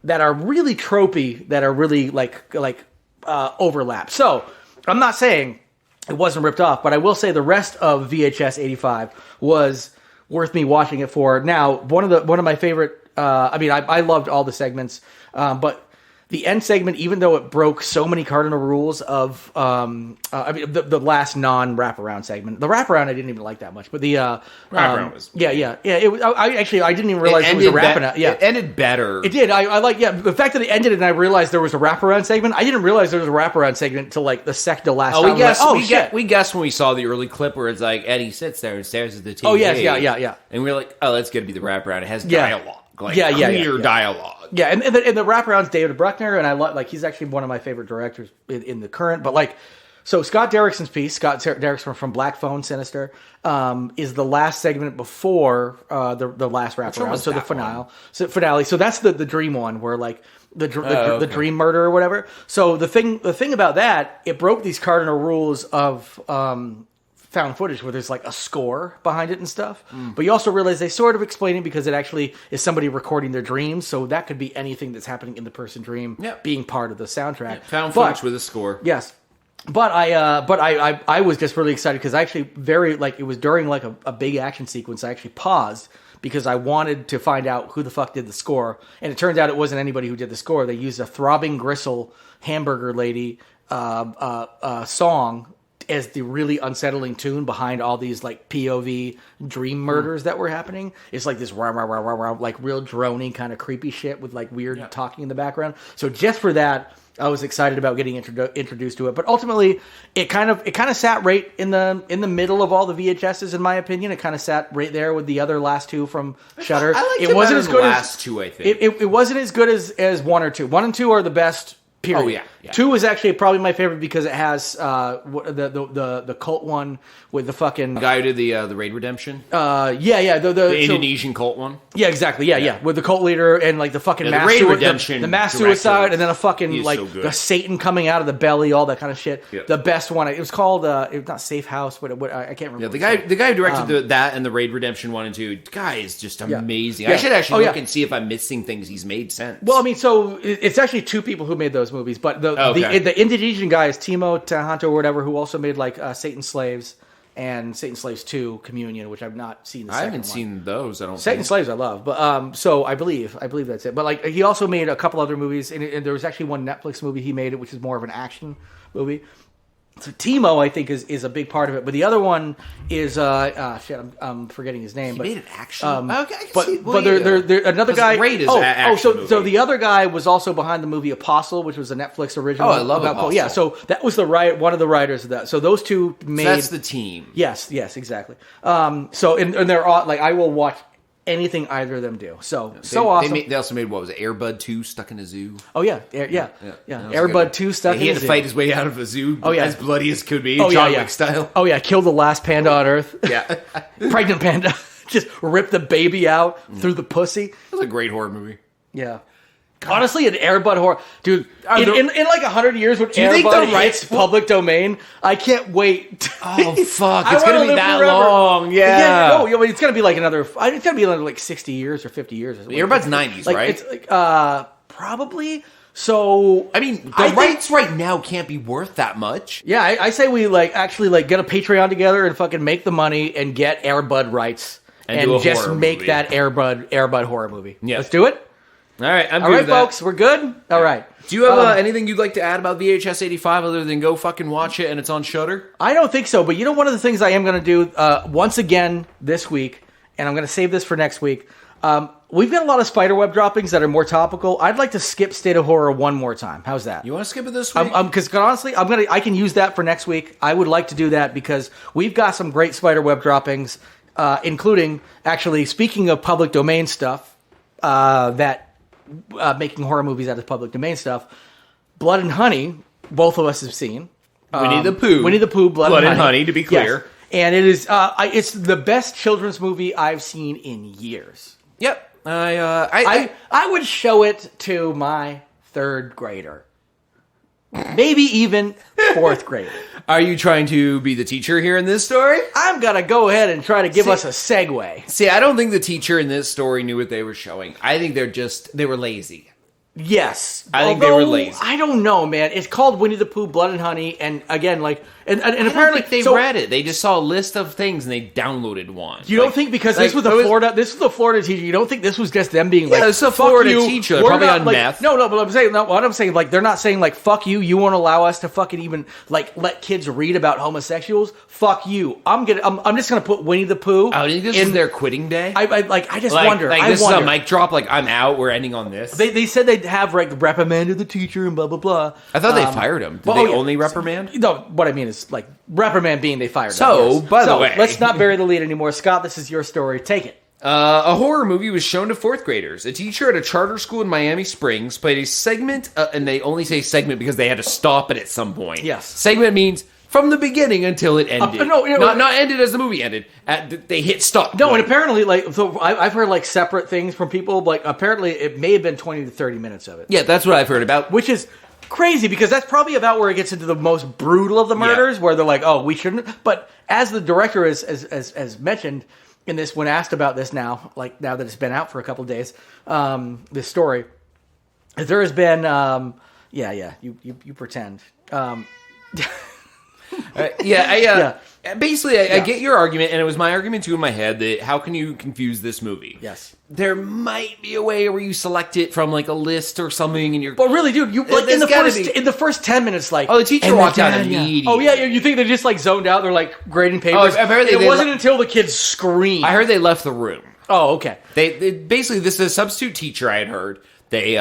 Speaker 3: that are really tropey, that are really like overlap. So I'm not saying it wasn't ripped off, but I will say the rest of VHS 85 was worth me watching it for. Now, one of my favorite. I loved all the segments, but the end segment, even though it broke so many cardinal rules of, the last non-wraparound segment. The wraparound I didn't even like that much, but the
Speaker 2: wraparound was
Speaker 3: It was. I didn't even realize it was a wraparound.
Speaker 2: It ended better.
Speaker 3: It did. I like the fact that it ended and I realized there was a wraparound segment. I didn't realize there was a wraparound segment until like the second to last.
Speaker 2: We guessed when we saw the early clip where it's like Eddie sits there and stares at the TV.
Speaker 3: Oh yes, yeah.
Speaker 2: And we were like, oh, that's gonna be the wraparound. It has dialogue.
Speaker 3: Clear
Speaker 2: dialogue.
Speaker 3: Yeah, and the wraparound's David Bruckner, and I like he's actually one of my favorite directors in the current. But so Scott Derrickson's piece, Scott Derrickson from Black Phone, Sinister, is the last segment before the last wraparound. So the finale. So that's the dream one where like the dream murder or whatever. So the thing about that, it broke these cardinal rules of found footage where there's like a score behind it and stuff. But you also realize they sort of explain it because it actually is somebody recording their dreams. So that could be anything that's happening in the person's dream being part of the soundtrack.
Speaker 2: Yeah, found footage with a score.
Speaker 3: Yes. But I was just really excited because I actually it was during like a big action sequence. I actually paused because I wanted to find out who the fuck did the score. And it turns out it wasn't anybody who did the score. They used a Throbbing Gristle Hamburger Lady song as the really unsettling tune behind all these like POV dream murders that were happening. It's like this rah, rah, rah, rah, rah, like real droning kind of creepy shit with like weird talking in the background. So just for that, I was excited about getting introduced to it. But ultimately, it kind of sat right in the middle of all the VHSs, in my opinion. It kind of sat right there with the other last two from Shudder.
Speaker 2: It wasn't as good as last two. I think
Speaker 3: it wasn't as good as 1 or 2. 1 and 2 are the best. Period.
Speaker 2: Oh yeah.
Speaker 3: 2 is actually probably my favorite because it has the cult one with the fucking
Speaker 2: guy who did the Raid Redemption.
Speaker 3: The
Speaker 2: Indonesian cult one.
Speaker 3: Yeah, exactly. Yeah, with the cult leader and like the fucking mass
Speaker 2: Raid Redemption,
Speaker 3: the mass suicide, and then a fucking like the Satan coming out of the belly, all that kind of shit. Yeah. The best one. It was called it was not Safe House, but I can't remember.
Speaker 2: Yeah, the guy who directed that and the Raid Redemption 1 and 2. The guy is just amazing. Yeah. I should actually look and see if I'm missing things he's made since.
Speaker 3: Well, I mean, so it's actually 2 people who made those movies, but the Indonesian guy is Timo Tahanto or whatever, who also made like Satan Slaves and Satan Slaves 2 Communion, which I've not seen.
Speaker 2: I haven't seen those. I don't.
Speaker 3: Satan Slaves I love, but so I believe that's it. But like he also made a couple other movies, and there was actually one Netflix movie he made, which is more of an action movie. So Timo, I think, is a big part of it, but the other one is I'm forgetting his name.
Speaker 2: He
Speaker 3: but
Speaker 2: made an action. Okay, I can
Speaker 3: but
Speaker 2: see-
Speaker 3: but they're another guy.
Speaker 2: Raid is
Speaker 3: oh,
Speaker 2: a action
Speaker 3: so
Speaker 2: movie.
Speaker 3: the other guy was also behind the movie Apostle, which was a Netflix original.
Speaker 2: Oh, I love
Speaker 3: about
Speaker 2: Apostle.
Speaker 3: Yeah, so that was one of the writers of that. So those two made.
Speaker 2: So that's the team.
Speaker 3: Yes, exactly. So and they're all like I will watch anything either of them do. So awesome.
Speaker 2: They also made, what was it, Air Bud 2 Stuck in a Zoo?
Speaker 3: Oh yeah.
Speaker 2: That was
Speaker 3: Air
Speaker 2: good.
Speaker 3: Bud 2 stuck.
Speaker 2: He had
Speaker 3: in
Speaker 2: to
Speaker 3: a
Speaker 2: fight
Speaker 3: zoo.
Speaker 2: his way out of a zoo.
Speaker 3: Oh, yeah.
Speaker 2: As bloody as could be,
Speaker 3: Oh,
Speaker 2: John
Speaker 3: yeah.
Speaker 2: Wick style.
Speaker 3: Oh yeah, killed the last panda on Earth.
Speaker 2: Yeah.
Speaker 3: Pregnant panda. Just ripped the baby out through the pussy.
Speaker 2: It was a great horror movie.
Speaker 3: Yeah. Honestly, an Air Bud horror, dude. In like 100 years, when
Speaker 2: you
Speaker 3: Air
Speaker 2: think
Speaker 3: Bud
Speaker 2: the rights
Speaker 3: hits public domain, I can't wait.
Speaker 2: Oh, fuck.
Speaker 3: I
Speaker 2: It's
Speaker 3: wanna
Speaker 2: going to be
Speaker 3: live
Speaker 2: that
Speaker 3: forever.
Speaker 2: long.
Speaker 3: No, it's gonna be like another. It's gonna be like 60 years or 50 years. Or something.
Speaker 2: Air Bud's 90s,
Speaker 3: like,
Speaker 2: right?
Speaker 3: It's like probably. So
Speaker 2: I mean, the
Speaker 3: I think-
Speaker 2: rights right now can't be worth that much.
Speaker 3: Yeah, I say we actually get a Patreon together and fucking make the money and get Air Bud rights
Speaker 2: And do a
Speaker 3: just
Speaker 2: horror
Speaker 3: make
Speaker 2: movie.
Speaker 3: that Air Bud horror movie.
Speaker 2: Yeah.
Speaker 3: Let's do it.
Speaker 2: All right, I'm
Speaker 3: All
Speaker 2: good
Speaker 3: right,
Speaker 2: with that.
Speaker 3: folks, we're good. All right.
Speaker 2: Do you have anything you'd like to add about VHS 85 other than go fucking watch it and it's on Shudder?
Speaker 3: I don't think so, but you know one of the things I am going to do once again this week, and I'm going to save this for next week, we've got a lot of spiderweb droppings that are more topical. I'd like to skip State of Horror one more time. How's that?
Speaker 2: You want to skip it this week?
Speaker 3: Because honestly, I can use that for next week. I would like to do that because we've got some great spiderweb droppings, including, actually, speaking of public domain stuff, making horror movies out of public domain stuff, Blood and Honey, both of us have seen.
Speaker 2: Winnie the Pooh,
Speaker 3: Blood and Honey,
Speaker 2: to be clear.
Speaker 3: Yes. And it is it's the best children's movie I've seen in years.
Speaker 2: Yep. I
Speaker 3: would show it to my third grader. Maybe even fourth grader.
Speaker 2: Are you trying to be the teacher here in this story?
Speaker 3: I'm going to go ahead and try to give us a segue.
Speaker 2: See, I don't think the teacher in this story knew what they were showing. I think they were lazy.
Speaker 3: Yes.
Speaker 2: I think they were lazy.
Speaker 3: I don't know, man. It's called Winnie the Pooh, Blood and Honey, and again, like, and
Speaker 2: I
Speaker 3: apparently
Speaker 2: don't think they read it. They just saw a list of things and they downloaded one.
Speaker 3: You don't think because this was the Florida teacher, you don't think this was just them being like,
Speaker 2: it's a
Speaker 3: fuck
Speaker 2: Florida
Speaker 3: you,
Speaker 2: teacher,
Speaker 3: we're
Speaker 2: probably
Speaker 3: not,
Speaker 2: on
Speaker 3: like,
Speaker 2: meth.
Speaker 3: No, but what I'm saying, like, they're not saying like, fuck you, you won't allow us to fucking even like let kids read about homosexuals. Fuck you. I'm just gonna put Winnie the Pooh.
Speaker 2: I think this is their quitting day.
Speaker 3: I just wonder.
Speaker 2: Like,
Speaker 3: I
Speaker 2: this
Speaker 3: wonder.
Speaker 2: is a mic drop. Like, I'm out. We're ending on this.
Speaker 3: They said they'd have like reprimanded the teacher and blah blah blah.
Speaker 2: I thought they fired him. Did they only reprimand?
Speaker 3: No, what I mean is like reprimand being they fired him.
Speaker 2: So,
Speaker 3: yes.
Speaker 2: by the way,
Speaker 3: let's not bury the lead anymore. Scott, this is your story. Take it.
Speaker 2: A horror movie was shown to fourth graders. A teacher at a charter school in Miami Springs played a segment, and they only say segment because they had to stop it at some point.
Speaker 3: Yes.
Speaker 2: Segment means from the beginning until it ended. Not ended as the movie ended. They hit stop.
Speaker 3: No, and apparently, like, so I've heard like separate things from people. Like, apparently, it may have been 20 to 30 minutes of it.
Speaker 2: Yeah, that's what I've heard about.
Speaker 3: Which is crazy because that's probably about where it gets into the most brutal of the murders, where they're like, "Oh, we shouldn't." But as the director has mentioned in this, when asked about this now that it's been out for a couple of days, this story, there has been, you pretend.
Speaker 2: Basically, I get your argument, and it was my argument too in my head that how can you confuse this movie?
Speaker 3: Yes.
Speaker 2: There might be a way where you select it from like a list or something, and you're.
Speaker 3: But really, dude, you like in the first 10 minutes, like,
Speaker 2: oh, the teacher walked out immediately.
Speaker 3: Oh yeah, you think they just like zoned out? They're like grading papers.
Speaker 2: Oh, apparently
Speaker 3: it wasn't until the kids screamed.
Speaker 2: I heard they left the room.
Speaker 3: Oh, okay.
Speaker 2: They basically, this is a substitute teacher. I had heard they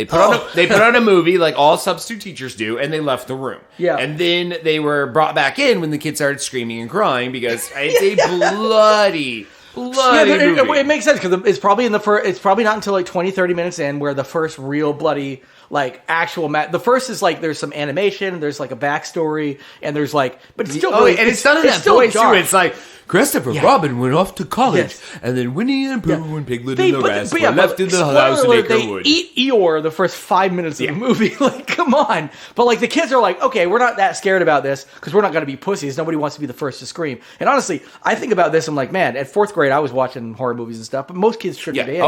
Speaker 2: put on a movie like all substitute teachers do, and they left the room.
Speaker 3: Yeah,
Speaker 2: and then they were brought back in when the kids started screaming and crying because it's a bloody movie.
Speaker 3: It makes sense because it's probably it's probably not until like 20-30 minutes in where the first real bloody like actual the first is like there's some animation, there's like a backstory, and there's like, but it's still
Speaker 2: and it's done in that voice too. It's like Christopher Robin went off to college, and then Winnie and Pooh and Piglet and the rest were left in the house in Acrewood.
Speaker 3: They eat Eeyore the first 5 minutes of the movie. Like, come on. But like the kids are like, okay, we're not that scared about this because we're not going to be pussies. Nobody wants to be the first to scream. And honestly, I think about this. I'm like, man, at fourth grade, I was watching horror movies and stuff, but most kids shouldn't be.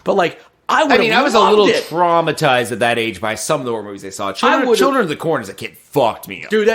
Speaker 3: But like, I was a little
Speaker 2: traumatized at that age by some of the horror movies I saw. Children of the Corn as a kid fucked me up.
Speaker 3: Dude,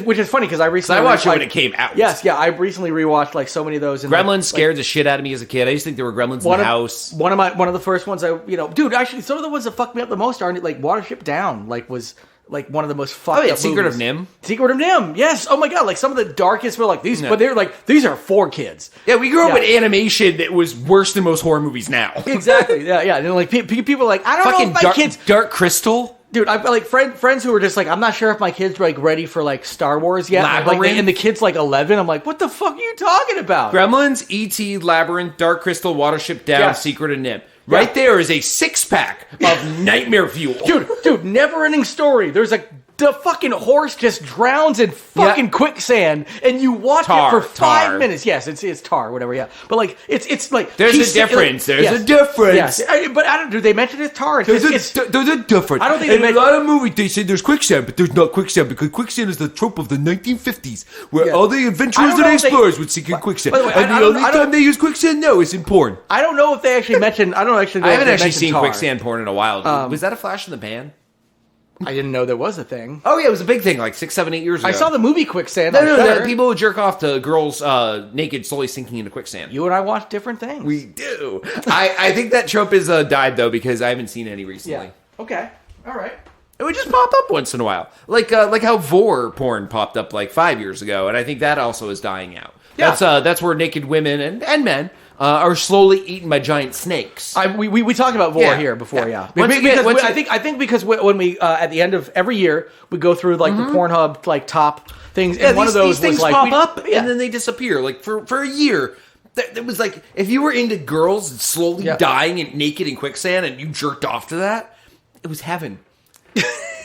Speaker 3: which is funny because I recently...
Speaker 2: I watched it when it came out.
Speaker 3: Yes, yeah, I recently rewatched like so many of those. And,
Speaker 2: Gremlins scared the shit out of me as a kid. I used to think there were gremlins in the house.
Speaker 3: One of the first ones dude, actually, some of the ones that fucked me up the most are like Watership Down, like was like one of the most fucked up
Speaker 2: Secret
Speaker 3: movies.
Speaker 2: of Nim.
Speaker 3: Secret of Nim, yes. Oh my god, like some of the darkest were like these, but they're like these are for kids.
Speaker 2: Yeah, we grew up with animation that was worse than most horror movies now.
Speaker 3: Exactly. Yeah. And like people are like, I don't know if my kids.
Speaker 2: Dark Crystal.
Speaker 3: Dude, I've like friends who are just like, I'm not sure if my kids are like ready for like Star Wars yet.
Speaker 2: Labyrinth.
Speaker 3: And the kid's like 11. I'm like, what the fuck are you talking about?
Speaker 2: Gremlins, E.T., Labyrinth, Dark Crystal, Watership Down,
Speaker 3: Yes.
Speaker 2: Secret of Nim. Right there is a 6-pack of nightmare fuel.
Speaker 3: Dude, never-ending story. There's the fucking horse just drowns in fucking quicksand, and you watch it for 5 minutes. Yes, it's tar, whatever. Yeah, but like it's like
Speaker 2: there's a difference. There's a difference.
Speaker 3: Yes, but I don't. Do they mention it's tar?
Speaker 2: There's a difference.
Speaker 3: I don't think
Speaker 2: in a lot of movies they say there's quicksand, but there's not quicksand because quicksand is the trope of the 1950s, where all the adventurers and explorers would seek in quicksand.
Speaker 3: By the way,
Speaker 2: and the only time they use quicksand now is in porn.
Speaker 3: I don't know if they actually mentioned. I
Speaker 2: haven't actually seen quicksand porn in a while. Was that a flash in the pan?
Speaker 3: I didn't know there was a thing.
Speaker 2: Oh yeah, it was a big thing like 6, 7, 8 years ago.
Speaker 3: I saw the movie Quicksand.
Speaker 2: No, people would jerk off to girls naked, slowly sinking into quicksand.
Speaker 3: You and I watch different things.
Speaker 2: We do. I think that trope is died though because I haven't seen any recently.
Speaker 3: Yeah. Okay. All right.
Speaker 2: It would just pop up once in a while, like how vor porn popped up like 5 years ago, and I think that also is dying out. Yeah. That's where naked women and men are slowly eaten by giant snakes.
Speaker 3: We talked about vor here before, yeah. I think because when we at the end of every year we go through like the Pornhub like top things, and one of those
Speaker 2: these things
Speaker 3: was like
Speaker 2: pop up and then they disappear. Like for a year, it was like if you were into girls slowly dying and naked in quicksand and you jerked off to that, it was heaven.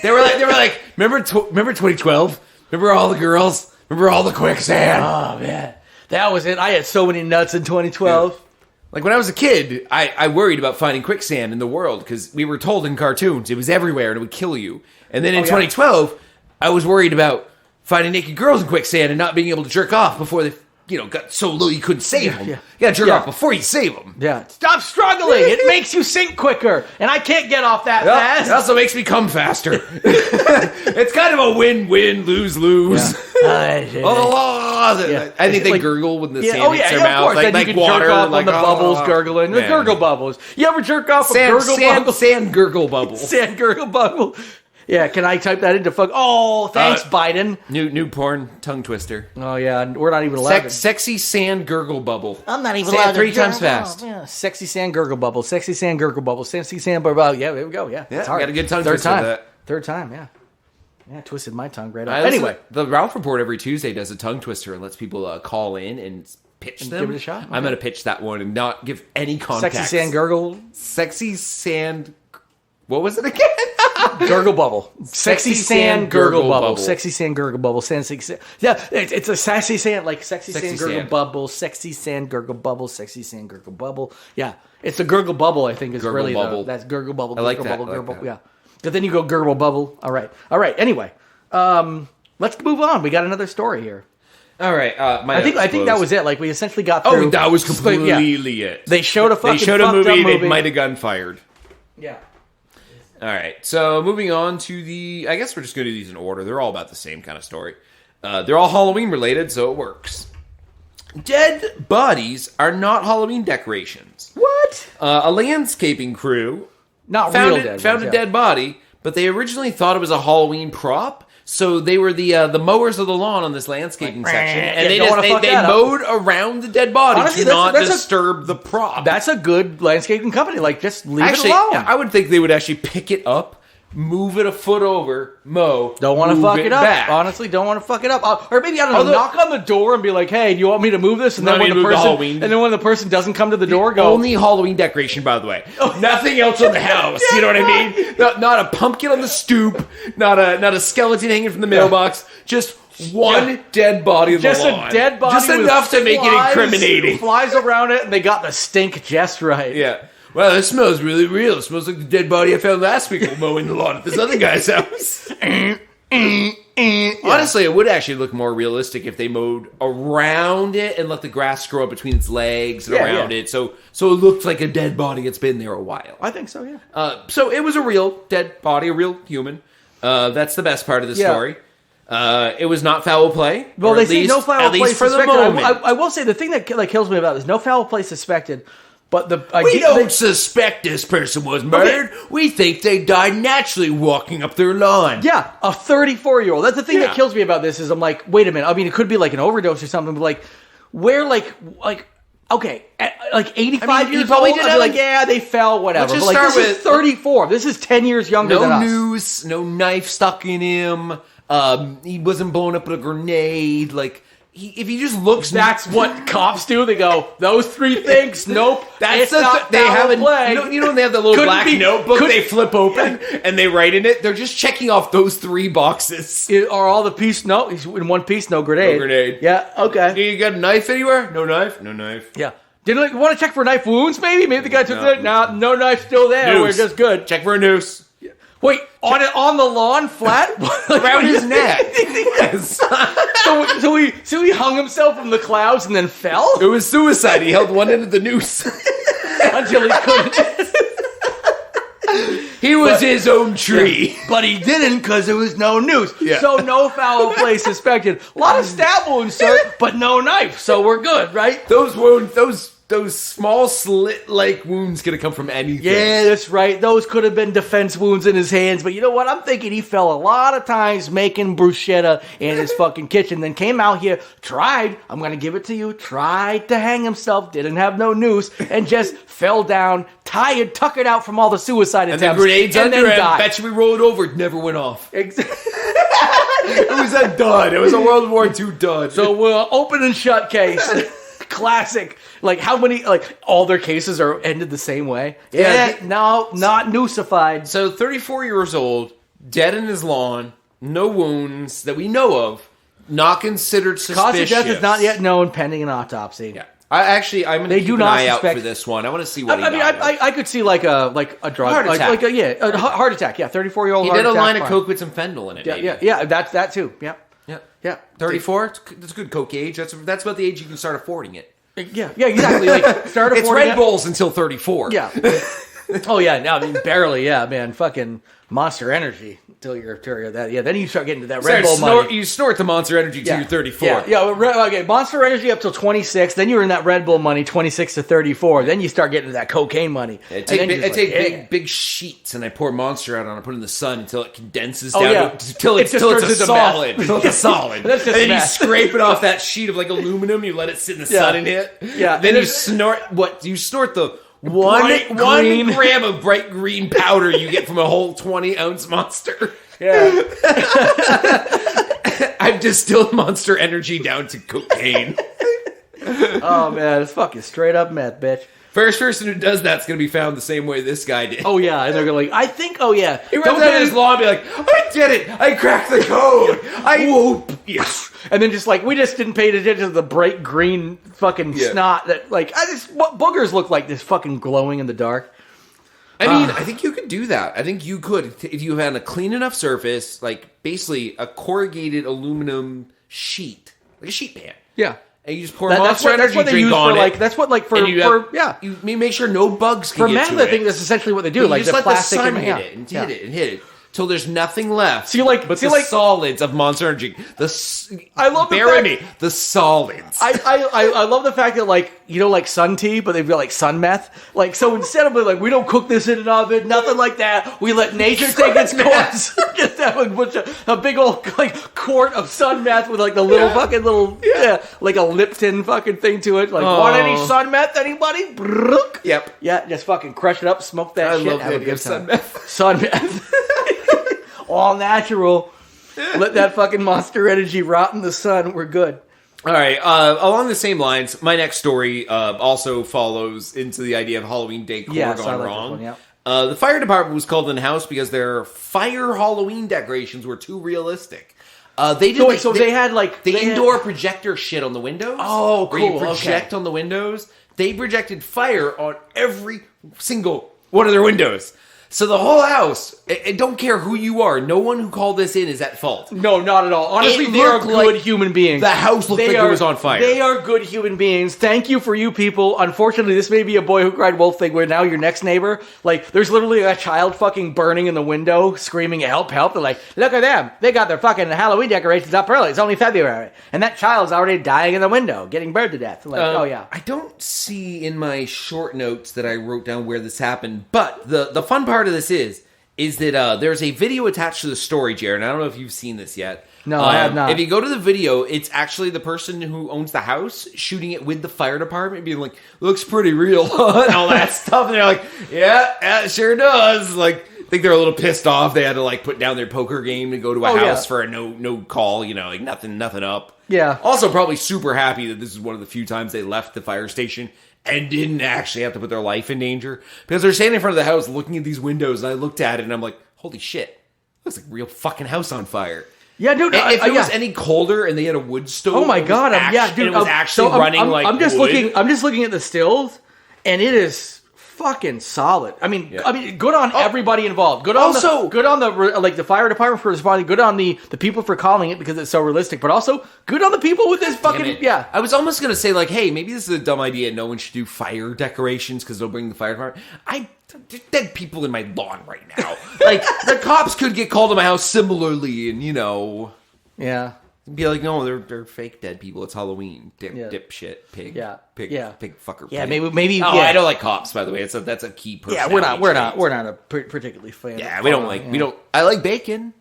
Speaker 2: They were like, remember 2012? Remember all the girls? Remember all the quicksand?
Speaker 3: Oh man. That was it. I had so many nuts in 2012.
Speaker 2: Yeah. Like when I was a kid, I worried about finding quicksand in the world because we were told in cartoons it was everywhere and it would kill you. And then in 2012, I was worried about finding naked girls in quicksand and not being able to jerk off before they got so low you couldn't save them. Yeah. You got to jerk off before you save them.
Speaker 3: Yeah. Stop struggling. It makes you sink quicker. And I can't get off that fast.
Speaker 2: It also makes me come faster. It's kind of a win-win, lose-lose.
Speaker 3: Yeah.
Speaker 2: I think they gurgle when the sand hits their mouth.
Speaker 3: Of course. Then you can
Speaker 2: water,
Speaker 3: jerk off on the bubbles gurgling. The gurgle bubbles. You ever jerk off a gurgle bubble?
Speaker 2: Sand gurgle bubble.
Speaker 3: Sand gurgle bubble. Yeah, can I type that into fuck? Oh, thanks, Biden.
Speaker 2: New porn tongue twister.
Speaker 3: Oh yeah, we're not even allowed.
Speaker 2: Sexy sand gurgle bubble.
Speaker 3: I'm not even allowed.
Speaker 2: 3 times fast.
Speaker 3: Yeah, sexy sand gurgle bubble. Sexy sand gurgle bubble. Sexy sand bubble. Yeah, there we go. Yeah,
Speaker 2: it's hard. Got a good tongue twister.
Speaker 3: Third time. Yeah. Yeah, twisted my tongue right
Speaker 2: up.
Speaker 3: Anyway,
Speaker 2: the Ralph Report every Tuesday does a tongue twister and lets people call in and pitch them.
Speaker 3: Give it a shot. Okay.
Speaker 2: I'm going to pitch that one and not give any context.
Speaker 3: Sexy sand gurgle.
Speaker 2: Sexy sand. What was it again?
Speaker 3: Gurgle bubble. Sexy sand gurgle bubble. Sexy sand gurgle bubble. Yeah, it's a sassy sand, like sexy sand gurgle bubble. Sexy sand gurgle bubble. Sexy sand gurgle bubble. Yeah, it's the gurgle bubble. I think is
Speaker 2: gurgle
Speaker 3: really
Speaker 2: bubble.
Speaker 3: That's gurgle bubble.
Speaker 2: I like
Speaker 3: gurgle
Speaker 2: that.
Speaker 3: Bubble,
Speaker 2: I like
Speaker 3: gurgle,
Speaker 2: that.
Speaker 3: Yeah, but then you go gurgle bubble. All right. Anyway, let's move on. We got another story here.
Speaker 2: All right,
Speaker 3: I think that was it. Like we essentially got through.
Speaker 2: Oh, that was completely it.
Speaker 3: They showed a
Speaker 2: movie. They might have gotten fired.
Speaker 3: Yeah.
Speaker 2: All right, so moving on to I guess we're just going to do these in order. They're all about the same kind of story. They're all Halloween related, so it works. Dead bodies are not Halloween decorations.
Speaker 3: What?
Speaker 2: A landscaping crew
Speaker 3: found
Speaker 2: a dead body, but they originally thought it was a Halloween prop. So they were the mowers of the lawn on this landscaping section, and they mowed around the dead body to not disturb the prop.
Speaker 3: That's a good landscaping company. Like, just leave it alone.
Speaker 2: I would think they would actually pick it up, move it a foot over, mow.
Speaker 3: Don't want to fuck it up.
Speaker 2: Back.
Speaker 3: Honestly, don't want to fuck it up. Or maybe, I don't know, knock on the door and be like, hey, do you want me to move this? And then when the person doesn't come to the door, go.
Speaker 2: Only Halloween decoration, by the way. Nothing else in the house. You know what I mean? Not a pumpkin on the stoop. Not a skeleton hanging from the mailbox. Just one dead body on the lawn.
Speaker 3: Just a dead body.
Speaker 2: Just enough to make it incriminating.
Speaker 3: Flies around it, and they got the stink just right.
Speaker 2: Yeah. Well, this smells really real. It smells like the dead body I found last week while mowing the lawn at this other guy's house. Honestly, it would actually look more realistic if they mowed around it and let the grass grow up between its legs and around it. So it looked like a dead body. It's been there a while.
Speaker 3: I think so, yeah.
Speaker 2: So it was a real dead body, a real human. That's the best part of the story. It was not foul play.
Speaker 3: Well,
Speaker 2: or
Speaker 3: they
Speaker 2: at
Speaker 3: say
Speaker 2: least,
Speaker 3: no foul
Speaker 2: at
Speaker 3: play
Speaker 2: least for the
Speaker 3: suspected.
Speaker 2: moment.
Speaker 3: I will say the thing that kills me about this: no foul play suspected. But
Speaker 2: we don't suspect this person was murdered. Okay. We think they died naturally walking up their lawn.
Speaker 3: Yeah, a 34-year-old. That's the thing that kills me about this is I'm like, wait a minute. I mean, it could be like an overdose or something, but like, where okay, like 85 years old, I'd be like, yeah, they fell, whatever.
Speaker 2: Let's
Speaker 3: but
Speaker 2: just
Speaker 3: like,
Speaker 2: start
Speaker 3: this is 34. This is 10 years younger than us.
Speaker 2: No noose, no knife stuck in him. He wasn't blown up with a grenade. Like, if he just looks,
Speaker 3: that's what cops do. They go, those three things. Nope,
Speaker 2: that's they have a play. You know when they have the little black notebook they flip open and they write in it. They're just checking off those 3 boxes.
Speaker 3: Are all the piece? No, he's in one piece. No grenade.
Speaker 2: No grenade.
Speaker 3: Yeah. Okay.
Speaker 2: You got a knife anywhere? No knife. No knife.
Speaker 3: Yeah. Did you want to check for knife wounds? Maybe the guy took it. No knife still there. Noose. We're just good.
Speaker 2: Check for a noose.
Speaker 3: Wait, on the lawn, flat
Speaker 2: around his neck.
Speaker 3: Yes. So he hung himself from the clouds and then fell.
Speaker 2: It was suicide. He held one end of the noose
Speaker 3: until he couldn't.
Speaker 2: He was his own tree,
Speaker 3: but he didn't because there was no noose.
Speaker 2: Yeah.
Speaker 3: So no foul play suspected. A lot of stab wounds, sir, but no knife. So we're good, right?
Speaker 2: Those wounds, those small slit-like wounds could have come from anything.
Speaker 3: Yeah, that's right. Those could have been defense wounds in his hands. But you know what? I'm thinking he fell a lot of times making bruschetta in his fucking kitchen. Then came out here, tried, I'm going to give it to you, tried to hang himself, didn't have no noose, and just fell down, tired, tuckered out from all the suicide attempts.
Speaker 2: And the grenades
Speaker 3: and
Speaker 2: under
Speaker 3: then
Speaker 2: him.
Speaker 3: died.
Speaker 2: Bet you we rolled over. It never went off.
Speaker 3: Exactly.
Speaker 2: It was a dud. It was a World War II dud.
Speaker 3: So we're open and shut case. Classic. Like how many? Like all their cases are ended the same way. Yeah. No, not noosified.
Speaker 2: So 34 years old, dead in his lawn, no wounds that we know of, not considered suspicious.
Speaker 3: Cause of death is not yet known, pending an autopsy.
Speaker 2: Yeah. I'm going to keep an eye out for this one. I want to see what he died of.
Speaker 3: I could see like a drug
Speaker 2: heart attack.
Speaker 3: a heart attack. Yeah, 34-year-old.
Speaker 2: He did a line of coke with some fentanyl in it.
Speaker 3: Yeah. That's that too. Yeah.
Speaker 2: 34. That's a good coke age. That's about the age you can start affording it.
Speaker 3: Yeah, exactly. Like start
Speaker 2: it's Red Bulls until 34.
Speaker 3: Yeah. Oh yeah, no, I mean barely. Yeah, man, fucking Monster Energy until you're that. Yeah, then you start getting to that Red Bull money.
Speaker 2: You snort the Monster Energy till you're 34.
Speaker 3: Yeah. Okay, Monster Energy up till 26. Then you're in that Red Bull money, 26 to 34. Then you start getting to that cocaine money.
Speaker 2: I take big sheets and I pour Monster out on it, put it in the sun until it condenses down until it's a solid. Until it's a solid. And then you scrape it off that sheet of like aluminum. You let it sit in the sun and hit.
Speaker 3: Yeah.
Speaker 2: Then you snort what? You snort the one gram of bright green powder you get from a whole 20-ounce Monster.
Speaker 3: Yeah.
Speaker 2: I've distilled Monster Energy down to cocaine.
Speaker 3: Oh man, it's fucking straight up meth, bitch.
Speaker 2: First person who does that's going to be found the same way this guy did.
Speaker 3: Oh yeah, and they're going to like, I think, he
Speaker 2: runs out of his law and be like, I did it! I cracked the code! Whoop! Yes!
Speaker 3: And then just like, we just didn't pay attention to the bright green fucking snot that like, what boogers look like this fucking glowing in the dark.
Speaker 2: I mean, I think you could do that. I think you could, if you had a clean enough surface, like basically a corrugated aluminum sheet, like a sheet pan.
Speaker 3: Yeah.
Speaker 2: And you just pour Monster Energy drink on it.
Speaker 3: That's what like for
Speaker 2: you make sure no bugs can get to it.
Speaker 3: For meth, I think that's essentially what they do.
Speaker 2: You
Speaker 3: like
Speaker 2: just
Speaker 3: the
Speaker 2: let
Speaker 3: plastic
Speaker 2: the sun hit it and hit it till there's nothing left.
Speaker 3: So you like,
Speaker 2: but solids of Monster Energy.
Speaker 3: I love
Speaker 2: the solids.
Speaker 3: I love the fact that like like sun tea, but they've got like sun meth. Like so instead of like we don't cook this in an oven, nothing like that. We let nature take its course. Just have a big old like quart of sun meth with like the little fucking like a Lipton fucking thing to it. Like want any sun meth? Anybody?
Speaker 2: Yep.
Speaker 3: Yeah, just fucking crush it up, smoke that shit.
Speaker 2: I love the idea of sun meth.
Speaker 3: Sun meth. All natural. Let that fucking Monster Energy rot in the sun. We're good.
Speaker 2: All right. Along the same lines, my next story also follows into the idea of Halloween decor gone wrong. The fire department was called in house because their fire Halloween decorations were too realistic. They had like the indoor projector shit on the windows.
Speaker 3: Oh, cool.
Speaker 2: Where you project on the windows. They projected fire on every single one of their windows. So the whole house, I don't care who you are, no one who called this in is at fault.
Speaker 3: No, not at all. Honestly,
Speaker 2: It
Speaker 3: they are
Speaker 2: looked
Speaker 3: good
Speaker 2: like
Speaker 3: human beings.
Speaker 2: The house looked like it was on fire.
Speaker 3: They are good human beings. Thank you for you people. Unfortunately, this may be a boy who cried wolf thing where now your next neighbor, like, there's literally a child fucking burning in the window, screaming, help, help. They're like, look at them. They got their fucking Halloween decorations up early. It's only February. And that child's already dying in the window, getting burned to death. Like, oh, yeah.
Speaker 2: I don't see in my short notes that I wrote down where this happened, but the fun part of this is that there's a video attached to the story, Jared. I don't know if you've seen this yet.
Speaker 3: No, I have not.
Speaker 2: If you go to the video, it's actually the person who owns the house shooting it with the fire department, being like, looks pretty real, and all that stuff. And they're like, yeah, it sure does. Like, I think they're a little pissed off. They had to, like, put down their poker game to go to a house for a no call, you know, like nothing up.
Speaker 3: Yeah.
Speaker 2: Also, probably super happy that this is one of the few times they left the fire station and didn't actually have to put their life in danger. Because they're standing in front of the house looking at these windows, and I looked at it, and I'm like, holy shit. Looks like a real fucking house on fire.
Speaker 3: Yeah, dude.
Speaker 2: If it was any colder and they had a wood stove,
Speaker 3: oh my god, dude,
Speaker 2: it was actually running
Speaker 3: I'm just
Speaker 2: wood.
Speaker 3: I'm just looking at the stills, and it is fucking solid. I mean, good on everybody involved. Good on the fire department for responding. Good on the people for calling it because it's so realistic. But also good on the people with this fucking
Speaker 2: I was almost gonna say like, hey, maybe this is a dumb idea. No one should do fire decorations because they'll bring the fire department. There's dead people in my lawn right now. Like the cops could get called to my house similarly, and
Speaker 3: yeah.
Speaker 2: Be like, no, they're fake dead people. It's Halloween. Dipshit. Pig. Pig fucker.
Speaker 3: Yeah,
Speaker 2: pig.
Speaker 3: maybe.
Speaker 2: Oh, I don't like cops, by the way. That's a key personality.
Speaker 3: Yeah, we're not a particularly fan.
Speaker 2: Yeah, we don't. I like bacon.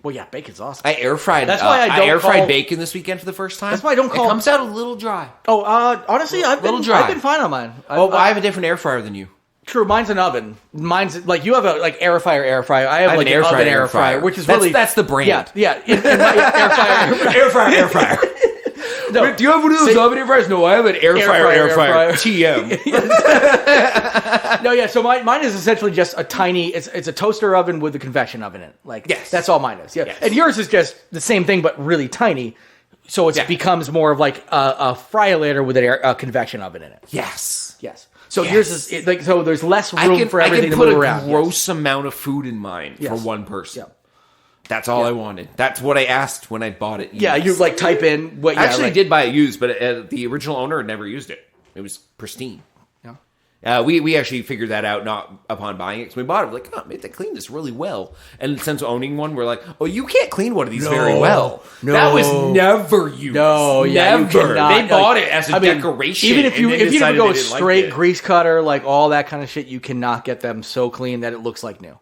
Speaker 3: Well, yeah, bacon's awesome.
Speaker 2: I air fried.
Speaker 3: That's why I
Speaker 2: air fried bacon this weekend for the first time.
Speaker 3: That's why I don't call.
Speaker 2: It comes out a little dry.
Speaker 3: Oh, honestly, I've been fine on mine.
Speaker 2: I have a different air fryer than you.
Speaker 3: True, mine's an oven. Mine's like you have a air fryer. I have like an air fryer, which is
Speaker 2: that's the brand.
Speaker 3: Yeah. In my air fryer.
Speaker 2: No, do you have one of those oven air fryers? No, I have an air fryer. TM.
Speaker 3: No, yeah. So mine is essentially just a tiny. It's a toaster oven with a convection oven in it. Like that's all mine is. Yeah, and yours is just the same thing but really tiny. So it becomes more of like a fryolator with a convection oven in it.
Speaker 2: Yes.
Speaker 3: So yours is so there's less room for everything to move around.
Speaker 2: I can put a gross amount of food in mine for one person. Yeah. That's all I wanted. That's what I asked when I bought it.
Speaker 3: Yeah, you like type in what.
Speaker 2: I actually did buy it used, but the original owner had never used it. It was pristine. Yeah. We actually figured that out not upon buying it because we bought it. We're like, oh, they clean this really well. And since owning one, we're like, oh, you can't clean one of these very well.
Speaker 3: No,
Speaker 2: that was never used.
Speaker 3: No,
Speaker 2: never.
Speaker 3: You cannot.
Speaker 2: They bought it as a decoration.
Speaker 3: Even if you go straight grease cutter, like all that kind of shit, you cannot get them so clean that it looks like new,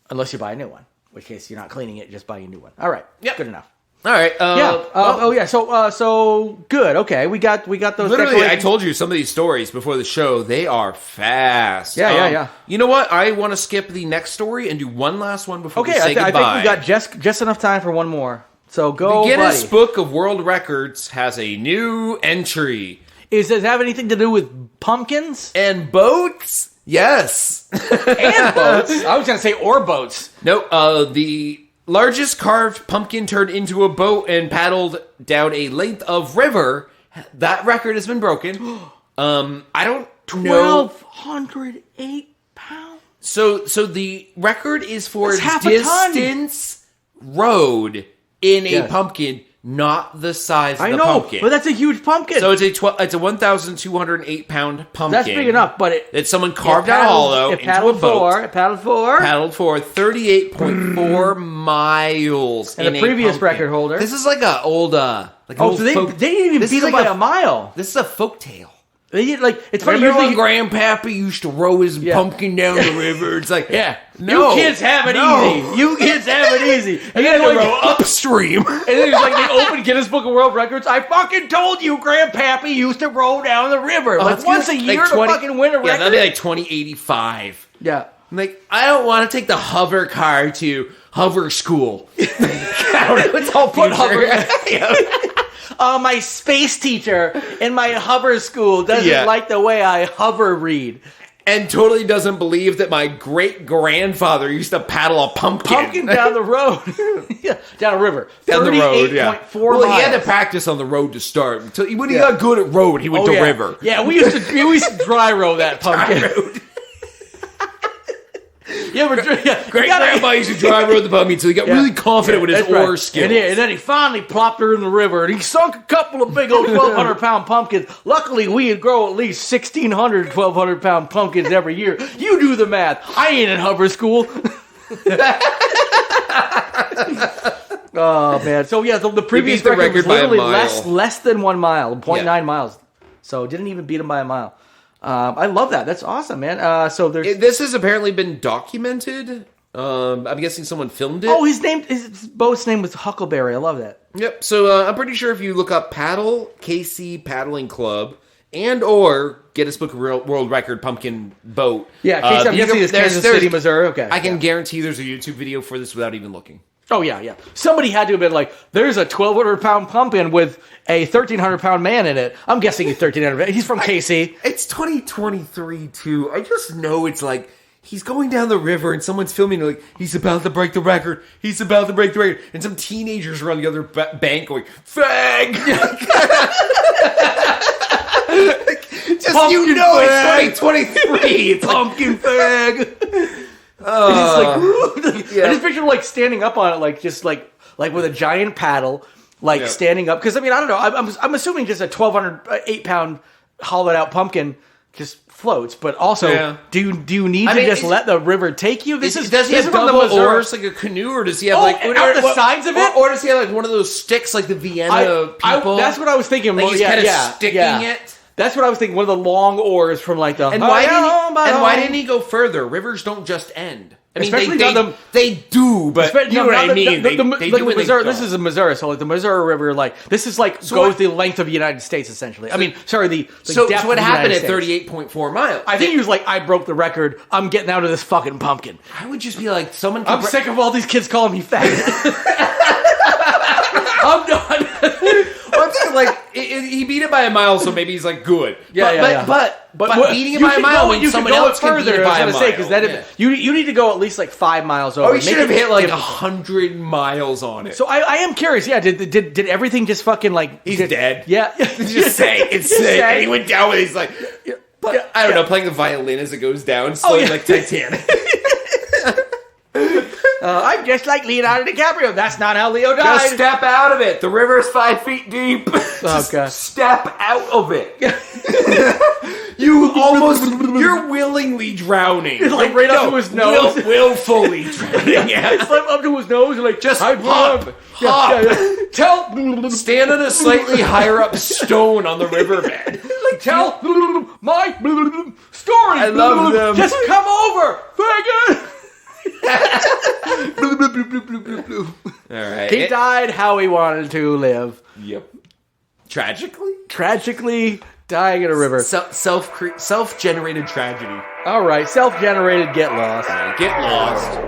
Speaker 3: unless you buy a new one. In which case, you're not cleaning it, just buying a new one. All right. Yep. Good enough.
Speaker 2: All right.
Speaker 3: So good. Okay. We got those.
Speaker 2: Literally, I told you some of these stories before the show. They are fast.
Speaker 3: Yeah.
Speaker 2: You know what? I want to skip the next story and do one last one before we say goodbye.
Speaker 3: I think we got just enough time for one more. So go,
Speaker 2: the Guinness Book of World Records has a new entry.
Speaker 3: Does it have anything to do with pumpkins
Speaker 2: and boats? Yes.
Speaker 3: And boats. I was going to say or boats.
Speaker 2: Nope. The largest carved pumpkin turned into a boat and paddled down a length of river. That record has been broken. I don't know.
Speaker 3: 1,208 pounds.
Speaker 2: So the record is for distance rode in a pumpkin, not the size of the pumpkin.
Speaker 3: But that's a huge pumpkin.
Speaker 2: So it's a 1,208 pound pumpkin.
Speaker 3: That's big enough, but
Speaker 2: that someone carved out hollow into a boat.
Speaker 3: It paddled for
Speaker 2: 38.4 miles.
Speaker 3: And the previous record holder.
Speaker 2: This is like an old
Speaker 3: so they didn't even beat him by a mile.
Speaker 2: This is a folk tale.
Speaker 3: They did, it's funny.
Speaker 2: Remember when Grandpappy used to row his pumpkin down the river? It's like,
Speaker 3: you kids have it easy. You kids have it easy.
Speaker 2: And then they row upstream.
Speaker 3: And then it's like they open Guinness Book of World Records. I fucking told you, Grandpappy used to row down the river once a year to fucking win a record.
Speaker 2: Yeah, that'd be like 2085.
Speaker 3: Yeah.
Speaker 2: I'm like, I don't want to take the hover car to hover school. It's all put hover.
Speaker 3: My space teacher in my hover school doesn't like the way I hover read.
Speaker 2: And totally doesn't believe that my great-grandfather used to paddle a pumpkin.
Speaker 3: Down the road. Down a river.
Speaker 2: Down the road,
Speaker 3: 38.4
Speaker 2: Well,
Speaker 3: miles.
Speaker 2: he had to practice on the road to start. When he got good at road, he went to river.
Speaker 3: Yeah, we used to dry row that pumpkin.
Speaker 2: Great grandpa used to drive around the pumpkin, so he got really confident with his
Speaker 3: That's right.
Speaker 2: oar skills.
Speaker 3: And then he finally plopped her in the river, and he sunk a couple of big old 1,200-pound pumpkins. Luckily, we would grow at least 1,600 1,200-pound pumpkins every year. You do the math. I ain't in Hubbard school. Oh man! So yeah, the previous
Speaker 2: the
Speaker 3: record was
Speaker 2: record by a
Speaker 3: literally
Speaker 2: mile.
Speaker 3: less than 1 mile, 0.9
Speaker 2: Yeah.
Speaker 3: miles. So didn't even beat him by a mile. I love that. That's awesome, man. So there's
Speaker 2: This has apparently been documented. I'm guessing someone filmed it.
Speaker 3: his boat's name was Huckleberry. I love that.
Speaker 2: Yep. So I'm pretty sure if you look up Paddle KC Paddling Club and or Guinness Book of World Record pumpkin boat.
Speaker 3: Yeah, I'm guessing it's Kansas City, Missouri. Okay,
Speaker 2: I can guarantee there's a YouTube video for this without even looking.
Speaker 3: Oh yeah. Somebody had to have been like, "There's a 1,200-pound pumpkin with a 1,300-pound man in it." I'm guessing he's 1,300. He's from KC.
Speaker 2: It's 2023 too. I just know it's like he's going down the river and someone's filming like he's about to break the record. He's about to break the record, and some teenagers are on the other bank going fag. Just
Speaker 3: Pumpkin
Speaker 2: it's 2023. It's
Speaker 3: Pumpkin fag. I just picture him like standing up on it, like just like with a giant paddle, standing up. Because I mean, I don't know. I'm assuming just a 8-pound hollowed out pumpkin just floats. But also, do you need to just let the river take you? Does he have
Speaker 2: double oars like a canoe, or does he have
Speaker 3: out the sides of it,
Speaker 2: or does he have like one of those sticks like the Vienna people?
Speaker 3: That's what I was thinking.
Speaker 2: Like he's kind of sticking it.
Speaker 3: That's what I was thinking. One of the long oars from like the.
Speaker 2: And why didn't he go further? Rivers don't just end. I mean, they do, but you know what I mean. They do
Speaker 3: Missouri. This is in Missouri, so like the Missouri River, like this is like goes the length of the United States essentially. I mean, sorry, the
Speaker 2: so
Speaker 3: depth
Speaker 2: what
Speaker 3: of the
Speaker 2: happened
Speaker 3: United
Speaker 2: at
Speaker 3: States.
Speaker 2: 38.4 miles?
Speaker 3: I think he was like, I broke the record. I'm getting out of this fucking pumpkin.
Speaker 2: I would just be like,
Speaker 3: I'm sick of all these kids calling me fat. I'm done.
Speaker 2: I'm thinking like he beat it by a mile, so maybe he's like good. But beating it by a mile means someone else can beat it by a mile.
Speaker 3: Because then you need to go at least like 5 miles over.
Speaker 2: Oh, he should have hit like 100 miles on it.
Speaker 3: So I am curious. Yeah, did everything just fucking like
Speaker 2: he's dead?
Speaker 3: Yeah,
Speaker 2: just say it's sick. And he went down with. He's like, I don't know, playing the violin as it goes down, slowly like Titanic.
Speaker 3: I'm just like Leonardo DiCaprio. That's not how Leo died.
Speaker 2: Just step out of it. The river's 5 feet deep.
Speaker 3: Okay.
Speaker 2: Step out of it. You're willingly drowning.
Speaker 3: It's like right up to his nose.
Speaker 2: Willfully drowning. Yeah.
Speaker 3: It's like up to his nose and like,
Speaker 2: just hop. Stand on a slightly higher up stone on the riverbed.
Speaker 3: Like, tell my story.
Speaker 2: I love them.
Speaker 3: Just come over, faggot.
Speaker 2: All right.
Speaker 3: He died how he wanted to live.
Speaker 2: Yep.
Speaker 3: Tragically dying in a river.
Speaker 2: Self-generated tragedy.
Speaker 3: All right, self-generated. Get lost.
Speaker 2: Get lost.